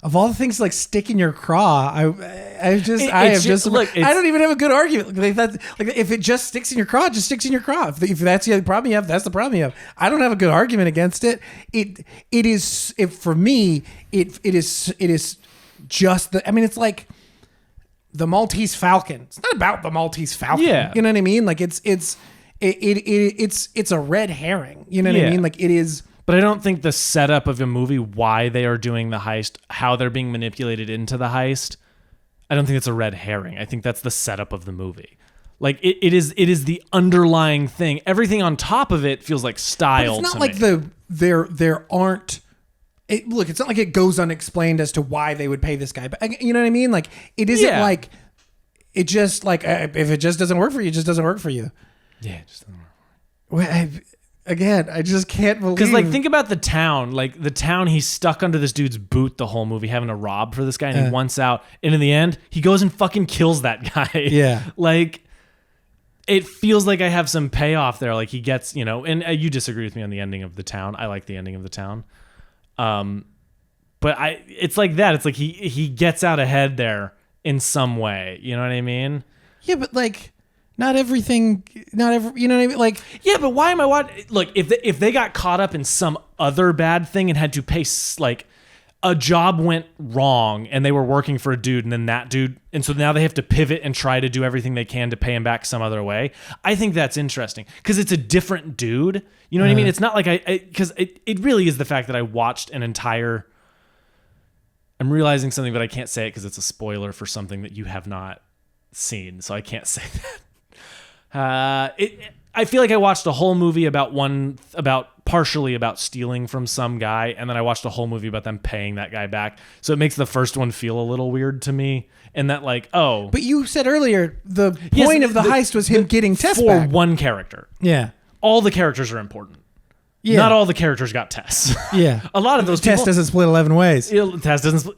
of all the things to like stick in your craw, I don't even have a good argument. Like if it just sticks in your craw, it just sticks in your craw. If that's the problem you have, that's the problem you have. I don't have a good argument against it. For me, it is just the. I mean, it's like the Maltese Falcon. It's not about the Maltese Falcon. Yeah. You know what I mean? Like it's a red herring. You know what I mean? Like it is. But I don't think the setup of a movie, why they are doing the heist, how they're being manipulated into the heist, I don't think it's a red herring. I think that's the setup of the movie. Like it is the underlying thing. Everything on top of it feels like style. But it's not like there aren't. Look, it's not like it goes unexplained as to why they would pay this guy. But you know what I mean? Like it isn't like it just like if it just doesn't work for you, it just doesn't work for you. Yeah, it just doesn't work. Again, I just can't believe. Because, like, think about the town. Like, the town, he's stuck under this dude's boot the whole movie, having to rob for this guy, and he wants out. And in the end, he goes and fucking kills that guy. Yeah. Like, it feels like I have some payoff there. Like, he gets, and you disagree with me on the ending of the town. I like the ending of the town. But it's like that. It's like he gets out ahead there in some way. You know what I mean? Yeah, but, like... you know what I mean? Like, yeah, but why am I watching? Look, if they got caught up in some other bad thing and had to pay, like, a job went wrong and they were working for a dude and then that dude, and so now they have to pivot and try to do everything they can to pay him back some other way. I think that's interesting because it's a different dude. You know what I mean? It's not like because it really is the fact that I watched an entire. I'm realizing something, but I can't say it because it's a spoiler for something that you have not seen, so I can't say that. I feel like I watched a whole movie partially about stealing from some guy, and then I watched a whole movie about them paying that guy back. So it makes the first one feel a little weird to me, and that like, oh. But you said earlier the point of the heist was him getting Tess back. For one character. Yeah. All the characters are important. Yeah. Not all the characters got Tess. Yeah. A lot of those Tess doesn't split 11 ways. Tess doesn't split.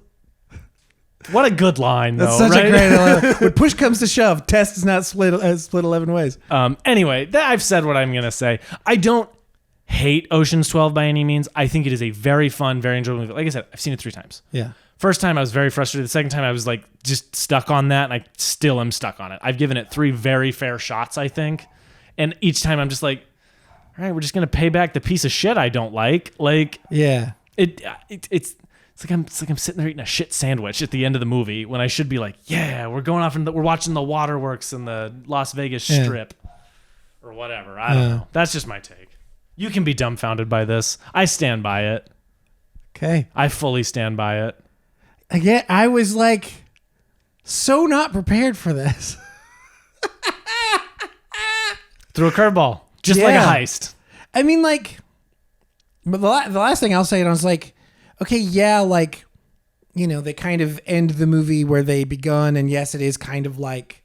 What a good line, though. That's such a great line. When push comes to shove, Tess does not split 11 ways. Anyway, I've said what I'm going to say. I don't hate Ocean's 12 by any means. I think it is a very fun, very enjoyable movie. Like I said, I've seen it 3 times. Yeah. First time I was very frustrated. The second time I was like just stuck on that, and I still am stuck on it. I've given it 3 very fair shots, I think. And each time I'm just like, all right, we're just going to pay back the piece of shit I don't like. Like, yeah. It's like I'm sitting there eating a shit sandwich at the end of the movie when I should be like, yeah, we're going off and we're watching the waterworks in the Las Vegas Strip or whatever. I don't know. That's just my take. You can be dumbfounded by this. I stand by it. Okay. I fully stand by it. Again, I was like so not prepared for this. Threw a curveball, just like a heist. I mean, like, but the last thing I'll say, and I was like, okay, yeah, like, you know, they kind of end the movie where they begun, and yes, it is kind of like,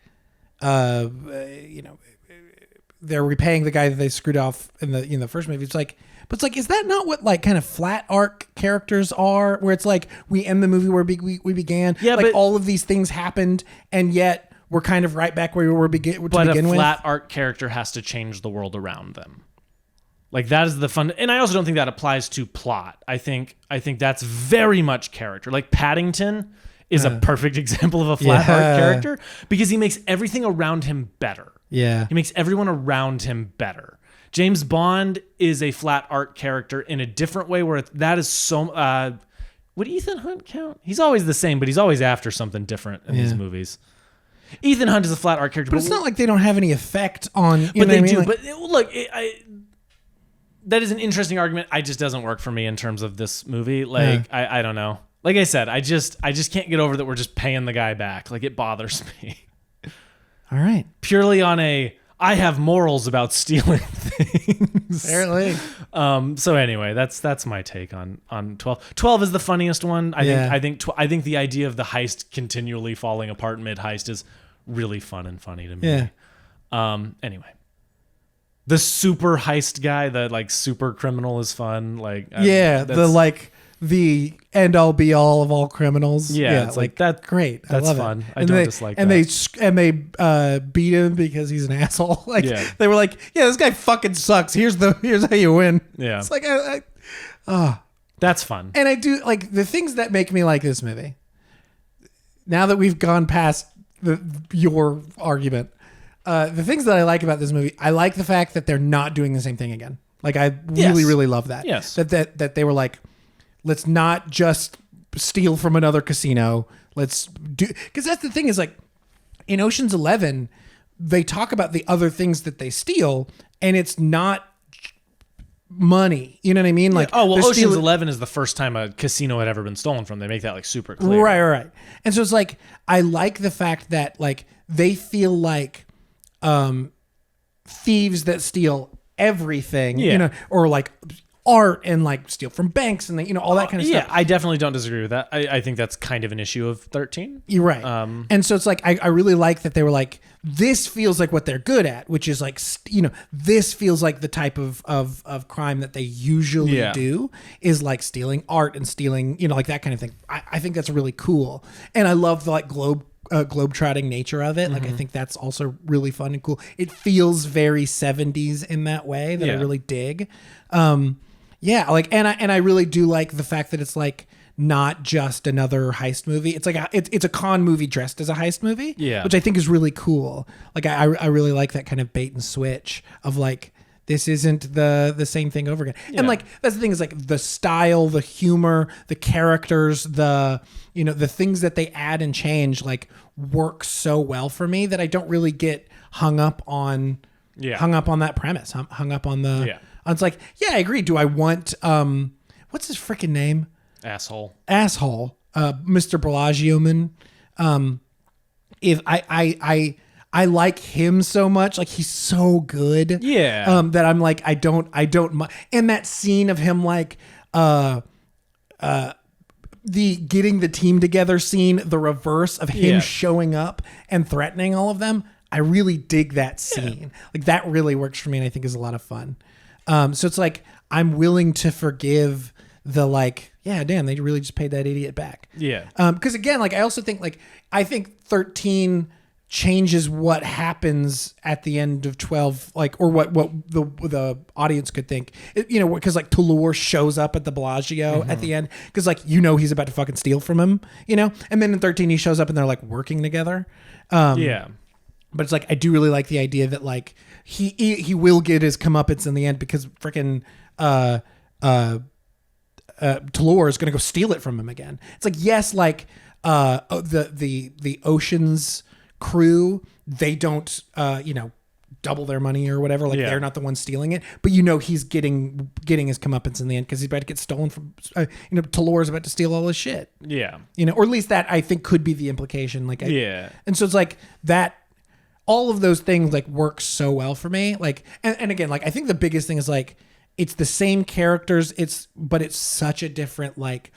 you know, they're repaying the guy that they screwed off in the first movie. It's like, but it's like, is that not what like kind of flat arc characters are? Where it's like we end the movie where we began. Yeah, like all of these things happened, and yet we're kind of right back where we were to begin with. But a flat arc character has to change the world around them. Like that is the fun. And I also don't think that applies to plot. I think that's very much character. Like Paddington is a perfect example of a flat arc character because he makes everything around him better. Yeah. He makes everyone around him better. James Bond is a flat arc character in a different way where that is so... would Ethan Hunt count? He's always the same, but he's always after something different in these movies. Ethan Hunt is a flat arc character. But it's not like they don't have any effect on... But they do. Like, but look, that is an interesting argument. It just doesn't work for me in terms of this movie. Like, I don't know. Like I said, I just can't get over that we're just paying the guy back. Like, it bothers me. All right. Purely on I have morals about stealing things. Apparently. So anyway, that's my take on 12. 12 is the funniest one. I think the idea of the heist continually falling apart mid heist is really fun and funny to me. Yeah. Anyway. The super heist guy, the like super criminal is fun. Like the end all be all of all criminals. Yeah, it's like that. Great, that's I love fun. It. I don't dislike that. And they beat him because he's an asshole. Like they were like, yeah, this guy fucking sucks. Here's how you win. Yeah, it's like that's fun. And I do like the things that make me like this movie. Now that we've gone past your argument. The things that I like about this movie, I like the fact that they're not doing the same thing again. Like I really love that. Yes. That they were like, let's not just steal from another casino. Let's do, because that's the thing is like in Ocean's 11, they talk about the other things that they steal, and it's not money. You know what I mean? Like, Ocean's 11 is the first time a casino had ever been stolen from. They make that like super clear. Right. And so it's like I like the fact that like they feel like thieves that steal everything, you know, or like art and like steal from banks and you know all that kind of stuff. Yeah, I definitely don't disagree with that. I think that's kind of an issue of 13. You're right. And so it's like I really like that they were like, this feels like what they're good at, which is like you know, this feels like the type of crime that they usually do is like stealing art and stealing, you know, like that kind of thing. I think that's really cool, and I love the like globetrotting nature of it. Like I think that's also really fun and cool. It feels very 70s in that way that I really dig. Like and I really do like the fact that it's like not just another heist movie. It's like it's a con movie dressed as a heist movie, which I think is really cool. Like I really like that kind of bait and switch of like, this isn't the same thing over again. And like that's the thing is like the style, the humor, the characters, the you know, the things that they add and change like work so well for me that I don't really get hung up on that premise. Hung up on the it's like, I agree. Do I want what's his freaking name? Asshole. Mr. Bellagio man. If I like him so much, like he's so good. Yeah. That I'm like, I don't and that scene of him like the getting the team together scene, the reverse of him showing up and threatening all of them. I really dig that scene. Like that really works for me and I think is a lot of fun. So it's like, I'm willing to forgive the like, damn, they really just paid that idiot back. Yeah. Cause again, like I also think like, I think 13 changes what happens at the end of 12, like, or what the audience could think, you know, because like Toulouse shows up at the Bellagio at the end, because like, you know, he's about to fucking steal from him, you know, and then in 13 he shows up and they're like working together. But it's like, I do really like the idea that like he will get his comeuppance in the end because freaking Toulouse is gonna go steal it from him again. It's like, yes, like the Ocean's crew, they don't you know, double their money or whatever. Like they're not the ones stealing it, but you know he's getting his comeuppance in the end because he's about to get stolen from. Talor's about to steal all his shit. Yeah, or at least that I think could be the implication. Like, and so it's like that. All of those things like work so well for me. Like, and again, like I think the biggest thing is like it's the same characters. But it's such a different like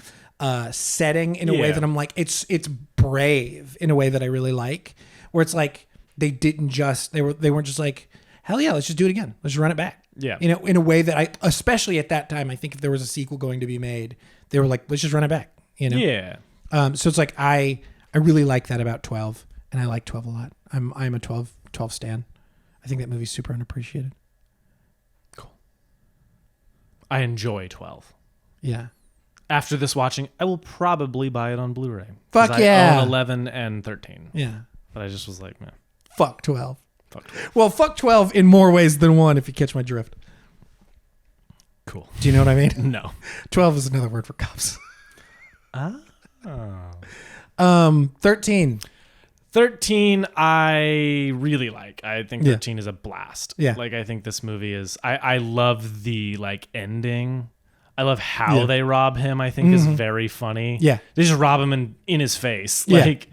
setting in a way that I'm like it's brave in a way that I really like. Where it's like they weren't just like hell yeah, let's just do it again. Let's just run it back. Yeah, in a way that especially at that time, I think if there was a sequel going to be made, they were like let's just run it back. Yeah. So it's like I really like that about 12, and I like 12 a lot. I'm a 12 stan. I think that movie's super unappreciated. Cool. I enjoy 12. Yeah. After this watching, I will probably buy it on Blu-ray. Fuck yeah. I own 11 and 13. Yeah. But I just was like, man. Fuck 12. Fuck 12. Well, fuck 12 in more ways than one, if you catch my drift. Cool. Do you know what I mean? No. 12 is another word for cops. 13. 13 I really like. I think 13 is a blast. Yeah. Like I think this movie is I love the like ending. I love how they rob him, I think is very funny. Yeah. They just rob him in his face. Like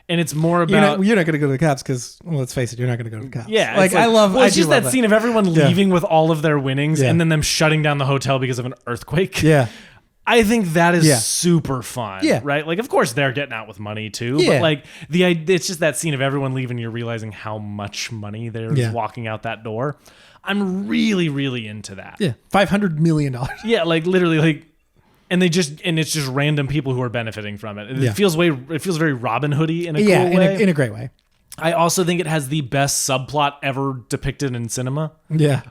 and it's more about you're not going to go to the cops because, well, let's face it, you're not going to go to the cops. Yeah. Like I love it's just that scene of everyone leaving with all of their winnings and then them shutting down the hotel because of an earthquake. Yeah. I think that is super fun. Yeah. Right? Like, of course, they're getting out with money, too. Yeah. But, like, it's just that scene of everyone leaving, you're realizing how much money they're walking out that door. I'm really, really into that. Yeah. $500 million. Yeah, like, literally, like... And it's just random people who are benefiting from it. It feels very Robin Hood-y in a cool way. In a great way. I also think it has the best subplot ever depicted in cinema. Yeah.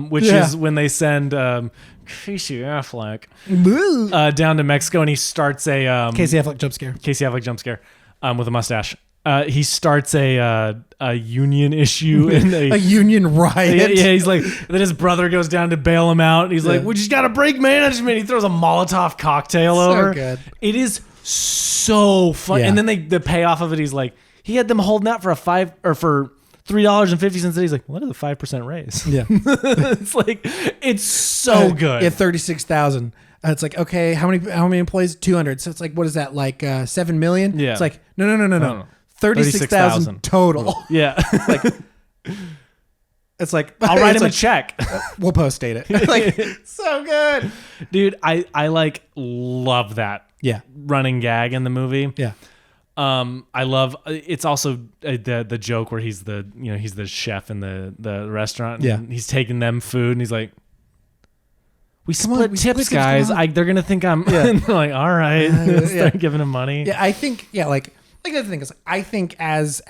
Which is when they send Casey Affleck down to Mexico and he starts a Casey Affleck jump scare with a mustache. He starts a union issue in a union riot. Yeah, he's like, then his brother goes down to bail him out. And he's like, we just got to break management. He throws a Molotov cocktail over. Good. It is so fun. Yeah. And then the payoff of it, he's like, he had them holding out for $3.50. He's like, what is a 5% raise? Yeah. It's like, it's so good. Yeah, 36,000. It's like, okay, how many employees? 200. So it's like, what is that? Like 7 million? Yeah. It's like, no. 36,000 total. Yeah. It's like I'll write him a check. We'll post date it. Like, so good. Dude, I like love that running gag in the movie. Yeah. I love it's also the joke where he's the chef in the restaurant and he's taking them food and he's like, we split tips, guys. They're gonna think I'm and they're like, all right. Start giving him money. Yeah, I think like the thing is, I think as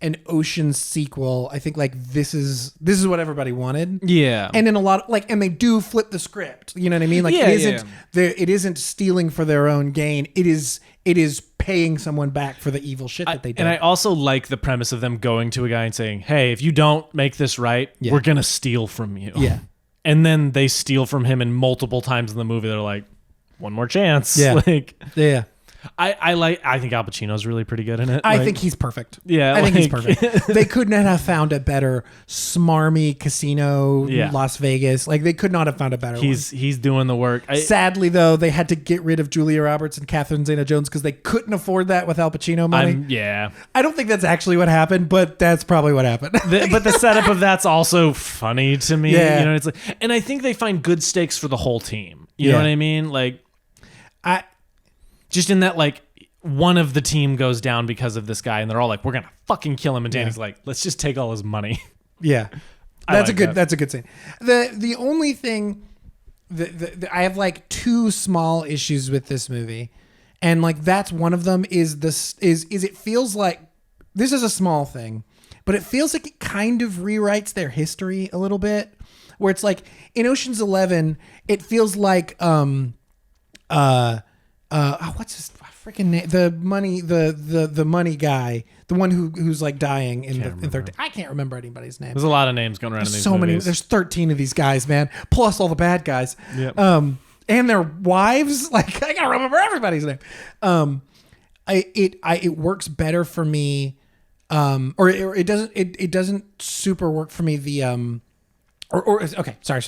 an Ocean's sequel, I think like this is what everybody wanted. Yeah, and in a lot and they do flip the script. You know what I mean? Like it isn't stealing for their own gain. It is paying someone back for the evil shit that they did. And I also like the premise of them going to a guy and saying, "Hey, if you don't make this right, we're gonna steal from you." Yeah, and then they steal from him, and multiple times in the movie they're like, "One more chance." Yeah, yeah. I think Al Pacino's really pretty good in it. I think he's perfect. Yeah, I think he's perfect. They could not have found a better smarmy casino, Las Vegas. Like they could not have found a better one. He's doing the work. Sadly, though, they had to get rid of Julia Roberts and Catherine Zeta-Jones because they couldn't afford that with Al Pacino money. I don't think that's actually what happened, but that's probably what happened. But the setup of that's also funny to me. Yeah. You know, it's like, and I think they find good stakes for the whole team. You know what I mean? Like, just in that, like, one of the team goes down because of this guy, and they're all like, "We're gonna fucking kill him." And Danny's like, "Let's just take all his money." Yeah, that's a good scene. The only thing I have like two small issues with this movie, and like that's one of them is it feels like this is a small thing, but it feels like it kind of rewrites their history a little bit, where it's like in Ocean's 11, it feels like what's his freaking name? The money guy, the one who's like dying in 13. I can't remember anybody's name. There's a lot of names going around. There's in these so movies. many. There's 13 of these guys, man. Plus all the bad guys. Yep. And their wives. Like I gotta remember everybody's name. It works better for me or it doesn't super work for me. Okay, sorry.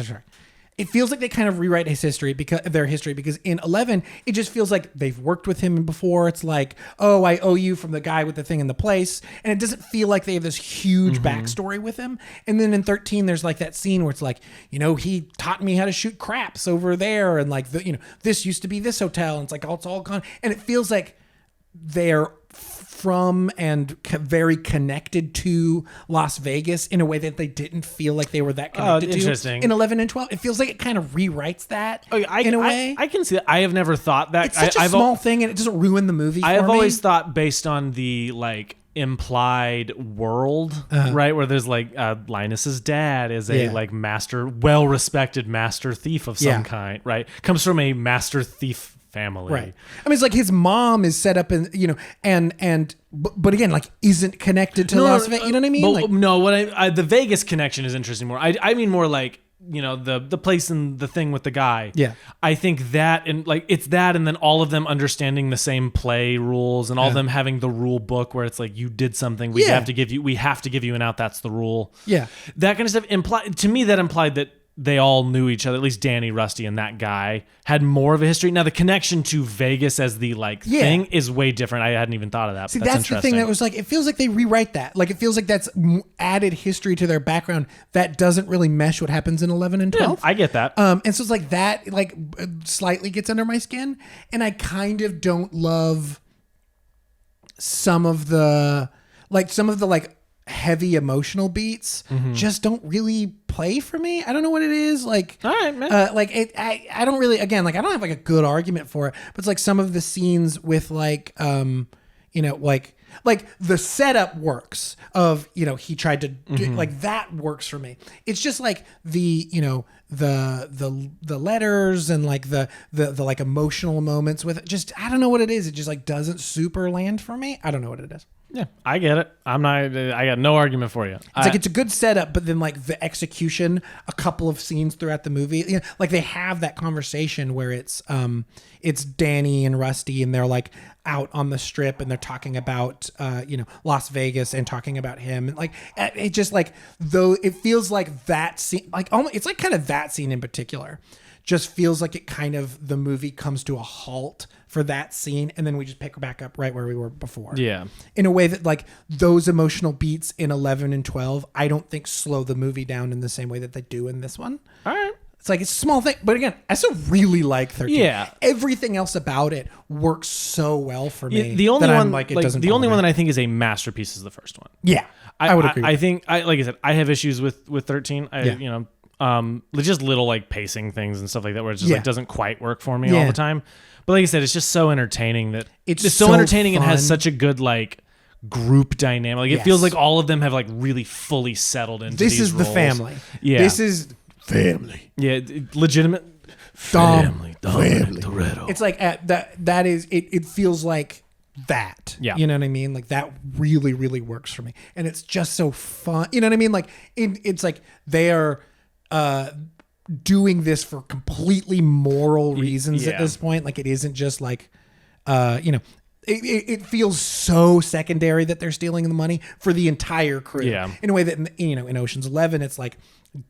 It feels like they kind of rewrite their history because in 11 it just feels like they've worked with him before. It's like, oh, I owe you from the guy with the thing in the place, and it doesn't feel like they have this huge backstory with him. And then in 13 there's like that scene where it's like, he taught me how to shoot craps over there, and like this used to be this hotel, and it's like, oh, it's all gone, and it feels like they're from and very connected to Las Vegas in a way that they didn't feel like they were that connected to in 11 and 12. It feels like it kind of rewrites that in a way. I can see that. I have never thought that. It's such a small thing, and it doesn't ruin the movie. I have always thought, based on the like implied world, right, where there's like Linus's dad is a like well-respected master thief of some kind, right? Comes from a master thief family, right? I mean, it's like his mom is set up in, but again, like isn't connected to Las Vegas. You know what I mean? But the Vegas connection is interesting more. I mean more like, the place and the thing with the guy. Yeah. I think that, and like it's that, and then all of them understanding the same play rules, and all of them having the rule book where it's like, you did something, we have to give you an out. That's the rule. Yeah. That kind of stuff implied that they all knew each other. At least Danny, Rusty, and that guy had more of a history. Now the connection to Vegas as the thing is way different. I hadn't even thought of that. See, that's the thing that was like, it feels like they rewrite that. Like it feels like that's added history to their background that doesn't really mesh what happens in 11 and 12. Yeah, I get that. And so it's like that slightly gets under my skin, and I kind of don't love some of the heavy emotional beats just don't really play for me. I don't know what it is. Like, all right, man. I don't really, again, like I don't have like a good argument for it, but it's like some of the scenes with like the setup works of, he tried to do, like that works for me. It's just like the letters and like the like emotional moments with it. Just, I don't know what it is. It just like doesn't super land for me. I don't know what it is. Yeah, I get it. I got no argument for you. It's like it's a good setup, but then like the execution, a couple of scenes throughout the movie, like they have that conversation where it's Danny and Rusty, and they're like out on the strip, and they're talking about Las Vegas and talking about him, and like it just like, though it feels like that scene, like almost, it's like kind of that scene in particular just feels like it kind of, the movie comes to a halt for that scene, and then we just pick back up right where we were before. Yeah. In a way that like those emotional beats in 11 and 12, I don't think slow the movie down in the same way that they do in this one. All right. It's like, it's a small thing, but again, I still really like 13. Yeah. Everything else about it works so well for me. The only one that I think is a masterpiece is the first one. Yeah. I would agree. I think, like I said, I have issues with 13. Just little like pacing things and stuff like that where it just like doesn't quite work for me all the time. But like I said, it's just so entertaining that it's so entertaining fun. And has such a good like group dynamic. Like it feels like all of them have like really fully settled into this these is roles. The family. Yeah. This is family. Yeah, legitimate family. Toretto. It's like that is it feels like that. Yeah. You know what I mean? Like that really, really works for me. And it's just so fun. You know what I mean? Like it's like they are doing this for completely moral reasons at this point. Like it isn't just like, it feels so secondary that they're stealing the money for the entire crew. Yeah. In a way that, in Ocean's 11, it's like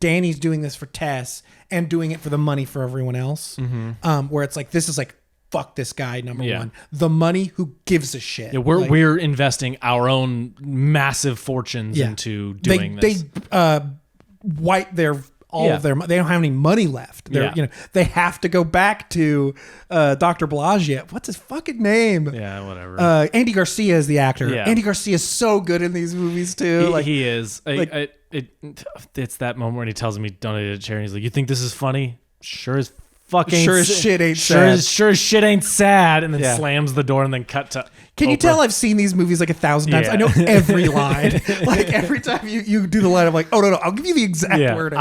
Danny's doing this for Tess and doing it for the money for everyone else. Where it's like, this is like, fuck this guy, number one. The money, who gives a shit? Yeah, we're investing our own massive fortunes into doing this. They wipe their of their, they don't have any money left. They have to go back to Dr. Bellagio. What's his fucking name? Yeah, whatever. Andy Garcia is the actor. Yeah. Andy Garcia is so good in these movies too. He is. It's that moment when he tells me donate a charity. He's like, "You think this is funny? Sure as fuck ain't. Sure as shit ain't sad. Sure as shit ain't sad." And then slams the door and then cut to. Can you tell I've seen these movies like 1,000 times? I know every line. Like every time you do the line, I'm like, oh no, I'll give you the exact word.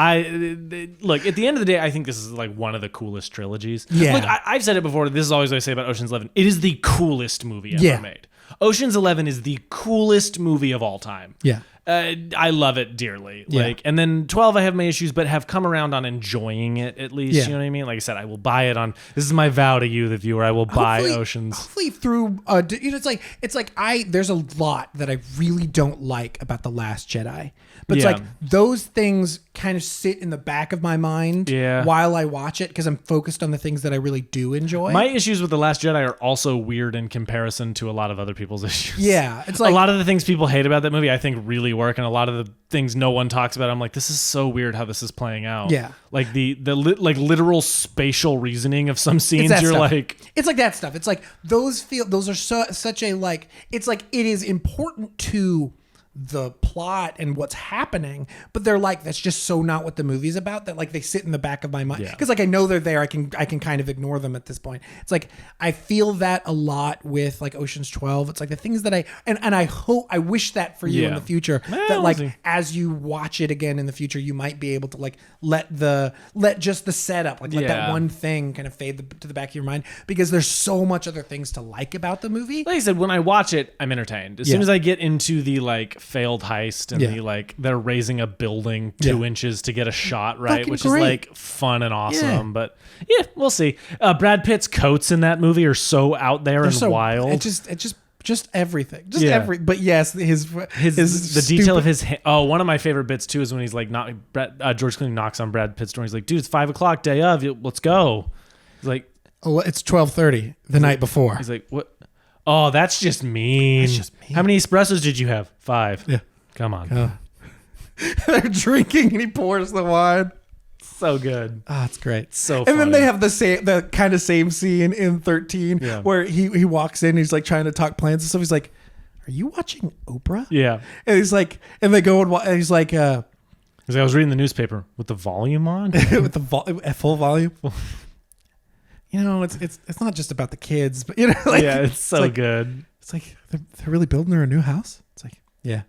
Look, at the end of the day, I think this is like one of the coolest trilogies. Yeah. Look, I've said it before. This is always what I say about Ocean's 11. It is the coolest movie ever made. Ocean's 11 is the coolest movie of all time. Yeah. I love it dearly. Yeah. Like, and then 12, I have my issues, but have come around on enjoying it at least. Yeah. You know what I mean? Like I said, I will buy it on. This is my vow to you, the viewer. I will buy Oceans. Hopefully through, it's like there's a lot that I really don't like about The Last Jedi, but it's like those things kind of sit in the back of my mind while I watch it because I'm focused on the things that I really do enjoy. My issues with The Last Jedi are also weird in comparison to a lot of other people's issues. Yeah, it's like a lot of the things people hate about that movie I think really work, and a lot of the things no one talks about, I'm like, this is so weird how this is playing out. Yeah. Like the literal spatial reasoning of some scenes, you're stuff. like... It's like that stuff. It's like those are such a like, it's like it is important to the plot and what's happening, but they're like, that's just so not what the movie's about, that like they sit in the back of my mind because like I know they're there. I can kind of ignore them at this point. It's like I feel that a lot with like Ocean's 12. It's like the things that I wish that for you in the future, that like as you watch it again in the future, you might be able to like let just the setup, like let that one thing kind of fade to the back of your mind, because there's so much other things to like about the movie. Like I said, when I watch it, I'm entertained. As soon as I get into the like failed heist and the like they're raising a building 2 inches to get a shot, right? Fucking Which great. is like fun and awesome. But yeah, we'll see. Brad Pitt's coats in that movie are so out there and so wild. It just everything. But yes, his the detail of his one of my favorite bits too is when he's like George Clooney knocks on Brad Pitt's door. He's like, dude, it's 5:00 day of, let's go. He's like, oh, it's 12:30 the night before. He's like, what? Oh, that's just mean. How many espressos did you have? 5. Yeah. Come on. They're drinking and he pours the wine. So good. Oh, it's great. So funny. And then they have the kind of same scene in 13 where he walks in, he's like trying to talk plans and stuff. He's like, are you watching Oprah? Yeah. And he's like, and they go and he's like, I was reading the newspaper with the volume on. With the full volume. You know, it's not just about the kids, but you know, like, it's so like, good. It's like they're really building her a new house. It's like, yeah,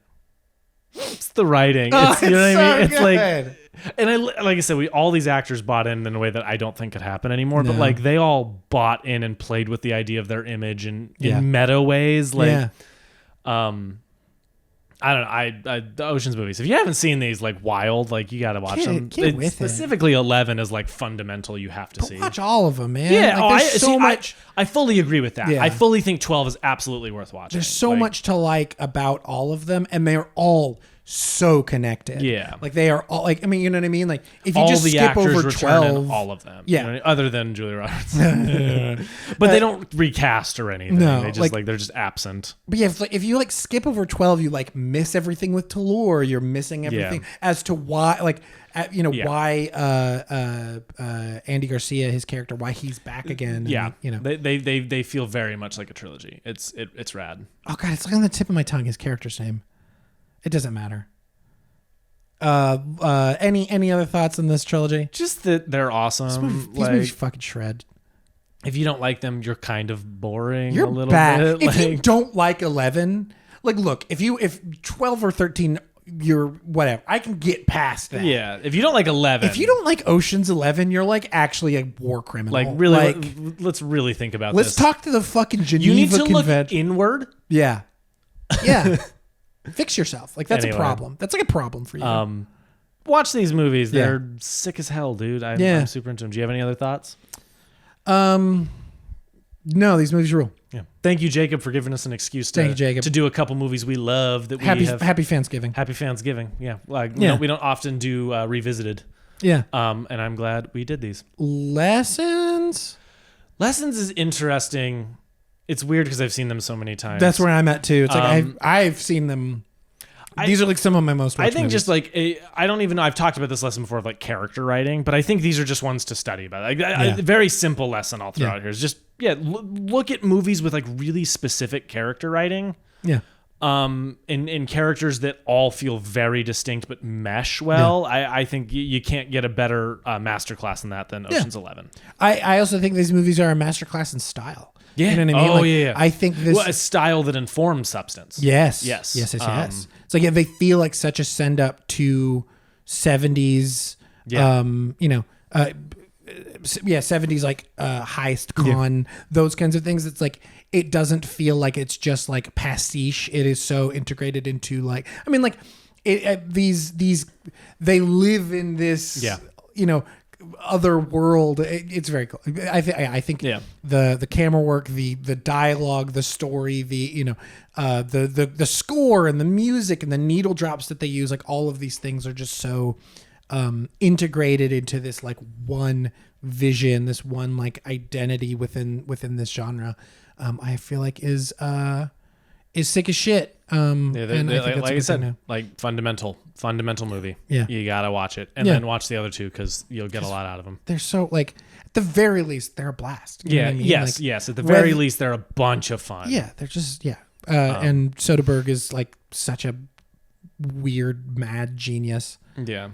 it's the writing. Oh, you know what I mean? Good. It's like, and like I said, all these actors bought in a way that I don't think could happen anymore. No. But like they all bought in and played with the idea of their image in meta ways. Like, I don't know. The Ocean's movies. If you haven't seen these, like Wild, like you got to watch them. Get with specifically 11 is like fundamental. You have to see. Watch all of them, man. Yeah, like, there's so much. I fully agree with that. Yeah. I fully think 12 is absolutely worth watching. There's so much to like about all of them, and they're all so connected. Yeah, like they are all like. I mean, you know what I mean? Like if you all just the skip actors over return 12, in all of them. Yeah, you know, other than Julia Roberts. But they don't recast or anything. No, they just they're just absent. But yeah, if you like skip over 12, you like miss everything with Toulour. You're missing everything as to why, like, why Andy Garcia, his character, why he's back again. Yeah, and, they feel very much like a trilogy. It's rad. Oh god, it's like on the tip of my tongue. His character's name. It doesn't matter. Any other thoughts on this trilogy? Just that they're awesome. These movies fucking shred. If you don't like them, you're kind of boring. You're a little bad. bit. If you don't like 11, like look, if 12 or 13, you're whatever. I can get past that. Yeah. If you don't like 11, if you don't like Ocean's 11, you're like actually a war criminal. Like really, let's really think about this. Let's talk to the fucking Geneva You need to Convention. look inward. Yeah. Fix yourself. Like that's a problem. That's like a problem for you. Watch these movies. They're sick as hell, dude. I'm super into them. Do you have any other thoughts? No, these movies rule. Yeah. Thank you, Jacob, for giving us an excuse to do a couple movies we love that Happy Happy Thanksgiving. Yeah. We don't often do revisited. Yeah. And I'm glad we did these. Lessons is interesting. It's weird because I've seen them so many times. That's where I'm at too. It's like I've seen them. These are like some of my most watched I think movies. just like I don't even know. I've talked about this lesson before of like character writing, but I think these are just ones to study about. A very simple lesson I'll throw out here is just look at movies with like really specific character writing. Yeah. In characters that all feel very distinct but mesh well. I think you can't get a better masterclass in that than Ocean's 11. I also think these movies are a masterclass in style. Yeah. You know what I mean? Oh, like, yeah. I think this a style that informs substance. Yes. Yes. It's like they feel like such a send up to 70s. Yeah. 70s like heist con, those kinds of things. It's like it doesn't feel like it's just like pastiche. It is so integrated into like these they live in this other world. It's very cool. I think the camera work, the dialogue, the story, the score and the music and the needle drops that they use, like all of these things are just so integrated into this like one vision, this one like identity within this genre. I feel like is sick as shit. And like I said, like fundamental movie. Yeah, you gotta watch it and then watch the other two because you'll get a lot out of them. They're so like at the very least they're a blast. You know what I mean? Yes. At the very least they're a bunch of fun. Yeah, they're just and Soderbergh is like such a weird mad genius. Yeah.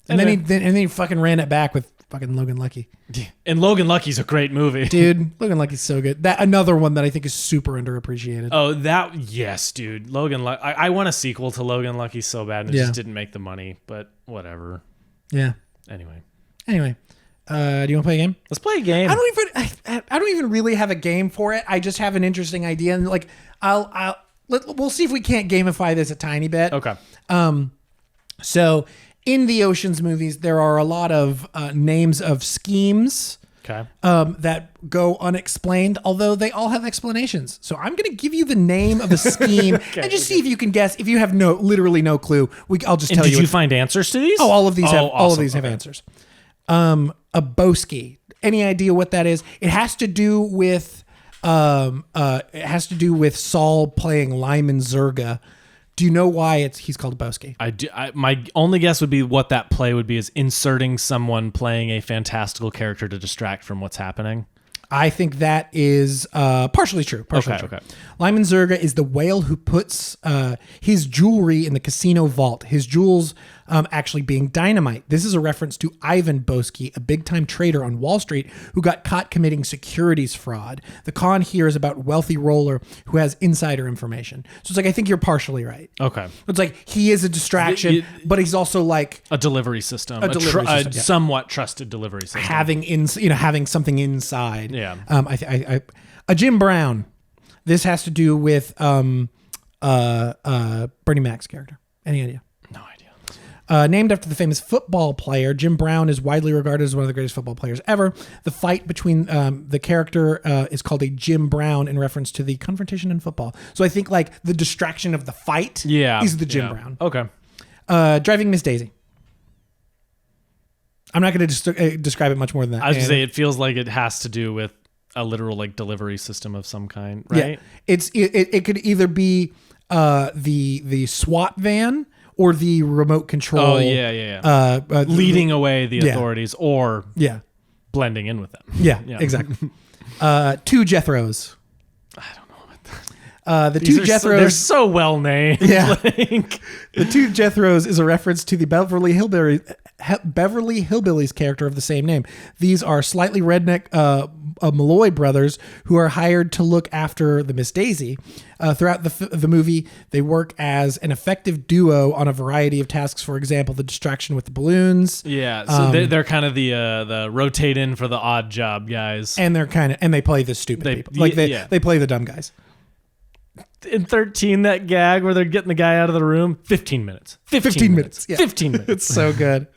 And then he fucking ran it back with fucking Logan Lucky. Yeah. And Logan Lucky's a great movie. Dude, Logan Lucky's so good. That another one that I think is super underappreciated. Oh, yes, dude. Logan Lucky. I want a sequel to Logan Lucky so bad and it just didn't make the money, but whatever. Yeah. Anyway. Do you want to play a game? Let's play a game. I don't even really have a game for it. I just have an interesting idea and like we'll see if we can't gamify this a tiny bit. Okay. So in the Ocean's movies, there are a lot of names of schemes that go unexplained, although they all have explanations. So I'm going to give you the name of a scheme and just see if you can guess. If you have literally no clue, I'll just tell you. Did you find answers to these? Oh, all of these have answers. A Boski. Any idea what that is? It has to do with Saul playing Lyman Zerga. Do you know why he's called Boski? I do. My only guess would be what that play would be is inserting someone playing a fantastical character to distract from what's happening. I think that is partially true. Okay. Lyman Zerga is the whale who puts his jewelry in the casino vault. His jewels actually being dynamite. This is a reference to Ivan Boski, a big-time trader on Wall Street who got caught committing securities fraud. The con here is about wealthy roller who has insider information. So it's like, I think you're partially right. Okay. It's like he is a distraction, but he's also like a delivery system, a somewhat trusted delivery system. Having something inside. Yeah. A Jim Brown. This has to do with Bernie Mac's character. Any idea? No idea. Named after the famous football player, Jim Brown is widely regarded as one of the greatest football players ever. The fight between the character is called a Jim Brown in reference to the confrontation in football. So I think like the distraction of the fight is the Jim Brown. Okay. Driving Miss Daisy. I'm not going to describe it much more than that. I was going to say, it feels like it has to do with a literal like delivery system of some kind, right? Yeah. It could either be the SWAT van or the remote control. Oh, yeah. Leading away the authorities or blending in with them. Yeah. Exactly. Two Jethros. I don't know about that. The two Jethros. They're so well named. Yeah. The two Jethros is a reference to the Beverly Hillbillies character of the same name. These are slightly redneck Malloy brothers who are hired to look after the Miss Daisy. Throughout the movie, they work as an effective duo on a variety of tasks. For example, the distraction with the balloons. Yeah, so they're kind of the rotate in for the odd job guys, and they play the stupid people. Like they play the dumb guys. In 13, that gag where they're getting the guy out of the room, 15 minutes. 15 minutes. Yeah. 15 minutes. It's so good.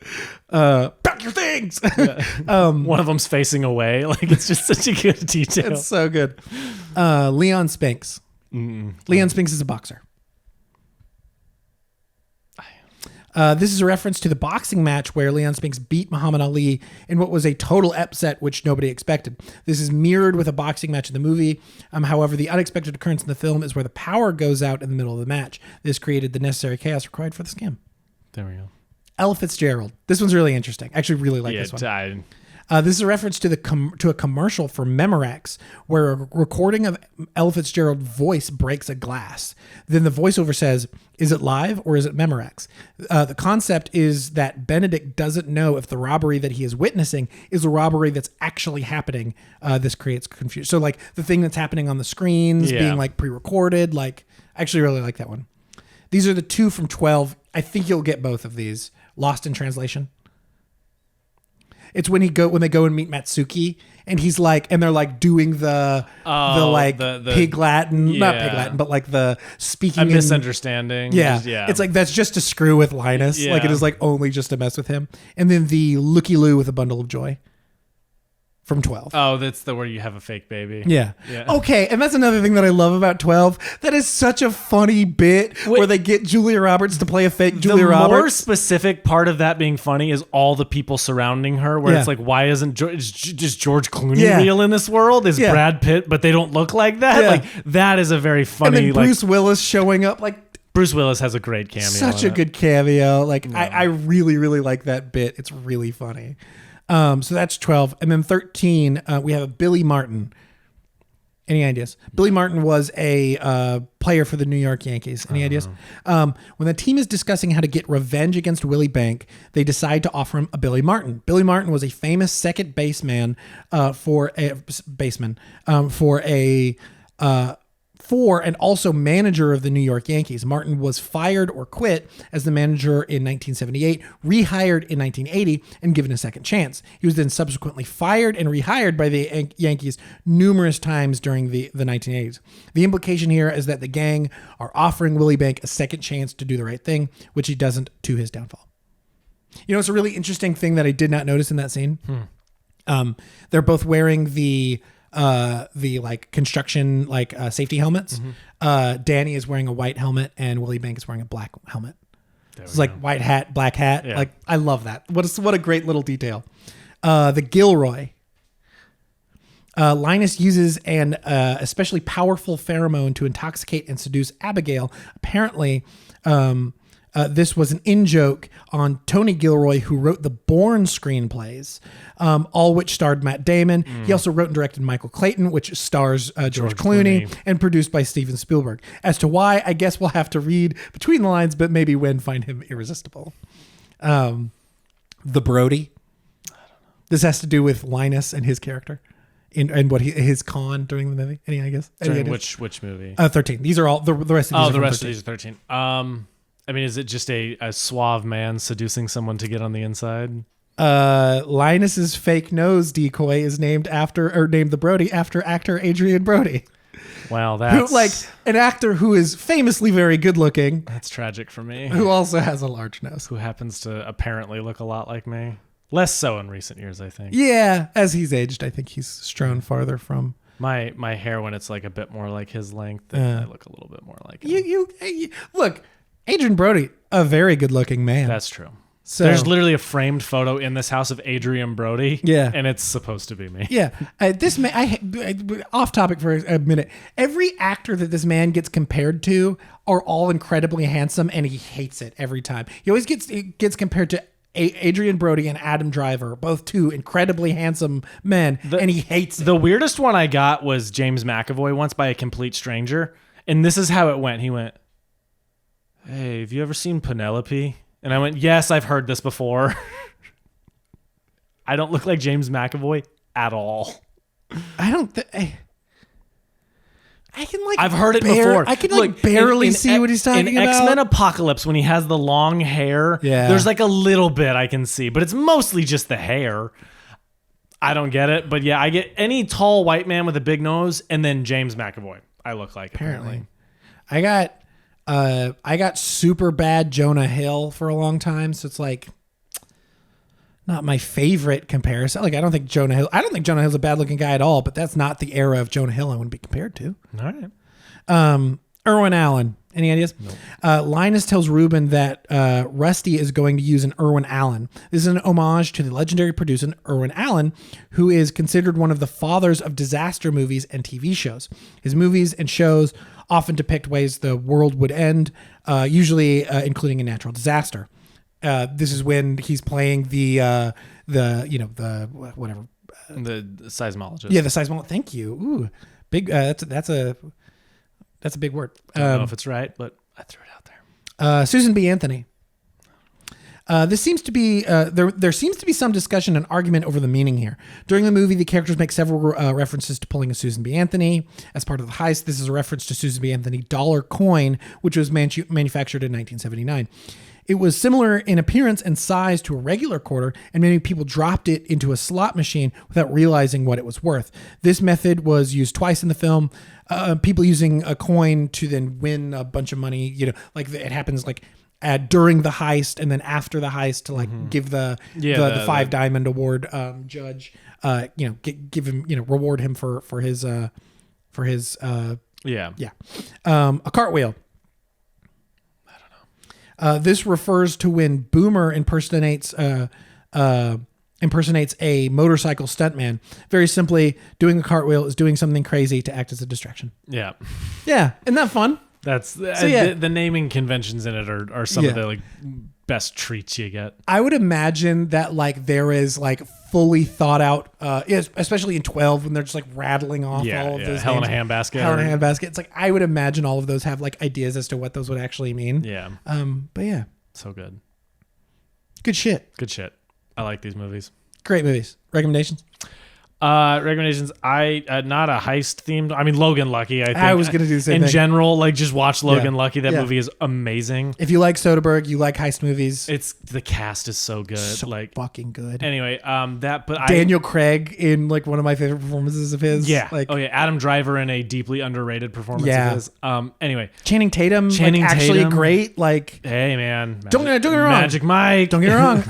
Pack your things. One of them's facing away. Like, it's just such a good detail. It's so good. Leon Spinks. Leon Spinks is a boxer. This is a reference to the boxing match where Leon Spinks beat Muhammad Ali in what was a total upset, which nobody expected. This is mirrored with a boxing match in the movie. However, the unexpected occurrence in the film is where the power goes out in the middle of the match. This created the necessary chaos required for the scam. There we go. Ella Fitzgerald. This one's really interesting. I actually really like this one. This is a reference to a commercial for Memorex where a recording of Ella Fitzgerald's voice breaks a glass. Then the voiceover says, "Is it live or is it Memorex?" The concept is that Benedict doesn't know if the robbery that he is witnessing is a robbery that's actually happening. This creates confusion. So like the thing that's happening on the screens being like pre-recorded. Like, I actually really like that one. These are the two from 12. I think you'll get both of these. Lost in Translation. It's when they go and meet Matsuki, and he's like, and they're like doing the pig Latin, not pig Latin, but like the speaking. A misunderstanding. Yeah. It's like, that's just to screw with Linus. Yeah. Like, it is like only just to mess with him. And then the Looky Loo with a bundle of joy. From 12. Oh, that's the where you have a fake baby. Yeah. Okay, and that's another thing that I love about 12. That is such a funny bit where they get Julia Roberts to play a fake Julia Roberts. The more specific part of that being funny is all the people surrounding her, where it's like, why isn't just George Clooney real in this world? Is Brad Pitt, but they don't look like that? Yeah. Like, that is a very funny... And then Bruce Willis showing up, like... Bruce Willis has a great cameo. Such a good cameo. Like, I really, really like that bit. It's really funny. So that's 12. And then 13, we have Billy Martin. Any ideas? Billy Martin was a player for the New York Yankees. Any ideas? When the team is discussing how to get revenge against Willie Bank, they decide to offer him a Billy Martin. Billy Martin was a famous second baseman for and also manager of the New York Yankees. Martin was fired or quit as the manager in 1978, rehired in 1980, and given a second chance. He was then subsequently fired and rehired by the Yankees numerous times during the 1980s. The implication here is that the gang are offering Willie Bank a second chance to do the right thing, which he doesn't, to his downfall. You know, it's a really interesting thing that I did not notice in that scene. They're both wearing the like construction safety helmets. Danny is wearing a white helmet and Willie Bank is wearing a black helmet. It's like white hat, black hat. Yeah. Like, I love that. What a great little detail. The Gilroy. Linus uses an especially powerful pheromone to intoxicate and seduce Abigail. Apparently, this was an in-joke on Tony Gilroy, who wrote the Bourne screenplays, all which starred Matt Damon. He also wrote and directed Michael Clayton, which stars George Clooney, and produced by Steven Spielberg. As to why, I guess we'll have to read between the lines, but maybe Wen find him irresistible. The Brody. I don't know. This has to do with Linus and his character. And what his con during the movie. Any ideas? During which movie? 13. These are all the rest of these. The rest of these are 13. I mean, is it just a suave man seducing someone to get on the inside? Linus's fake nose decoy is named the Brody after actor Adrian Brody. Wow, that's like an actor who is famously very good looking. That's tragic for me. Who also has a large nose. Who happens to apparently look a lot like me. Less so in recent years, I think. Yeah, as he's aged, I think he's strewn farther from my hair when it's like a bit more like his length. I look a little bit more like him. You look. Adrian Brody, a very good-looking man. That's true. So there's literally a framed photo in this house of Adrian Brody. Yeah, and it's supposed to be me. Yeah, this man. Off topic for a minute. Every actor that this man gets compared to are all incredibly handsome, and he hates it every time. He always gets compared to Adrian Brody and Adam Driver, both two incredibly handsome men, and he hates it. The weirdest one I got was James McAvoy once by a complete stranger, and this is how it went. He went, "Hey, have you ever seen Penelope?" And I went, "Yes, I've heard this before." I don't look like James McAvoy at all. I don't. I can I've heard it before. I can barely see what he's talking about. In X-Men Apocalypse, when he has the long hair, there's like a little bit I can see, but it's mostly just the hair. I don't get it, but yeah, I get any tall white man with a big nose, and then James McAvoy. I look like apparently. I got super bad Jonah Hill for a long time, so it's like not my favorite comparison. Like, I don't think Jonah Hill's a bad looking guy at all, but that's not the era of Jonah Hill I want to be compared to. All right. Irwin Allen. Any ideas? Nope. Linus tells Ruben that Rusty is going to use an Irwin Allen. This is an homage to the legendary producer Irwin Allen, who is considered one of the fathers of disaster movies and TV shows. His movies and shows often depict ways the world would end, usually including a natural disaster. This is when he's playing the whatever. The seismologist. Yeah, the seismologist. Thank you. Ooh, big. That's a big word. I don't know if it's right, but I threw it out there. Susan B. Anthony. This seems to be there seems to be some discussion and argument over the meaning here. During the movie, the characters make several references to pulling a Susan B. Anthony as part of the heist. This is a reference to Susan B. Anthony dollar coin, which was manufactured in 1979. It was similar in appearance and size to a regular quarter, and many people dropped it into a slot machine without realizing what it was worth. This method was used twice in the film. People using a coin to then win a bunch of money. You know, like it happens like during the heist and then after the heist to like give the $5 diamond award judge. Give him, reward him for his a cartwheel. This refers to when Boomer impersonates a motorcycle stuntman. Very simply, doing a cartwheel is doing something crazy to act as a distraction. Yeah. Yeah. Isn't that fun? That's the naming conventions in it are some of the like best treats you get. I would imagine that like there is like fully thought out, especially in 12 when they're just like rattling off all of those Hell in a names. Handbasket. Hell in a Handbasket. It's like I would imagine all of those have like ideas as to what those would actually mean. Yeah. But yeah. So good. Good shit. Good shit. I like these movies. Great movies. Recommendations? Recommendations. Not a heist themed. I mean, Logan Lucky. I think I was going to do the same thing. In general, like just watch Logan Lucky. That movie is amazing. If you like Soderbergh, you like heist movies. The cast is so good. So like fucking good. Anyway, Daniel Craig in like one of my favorite performances of his. Yeah. Like, Adam Driver in a deeply underrated performance of his. Anyway, Channing Tatum actually great. Like, hey man, don't get me wrong. Magic Mike. Don't get me wrong.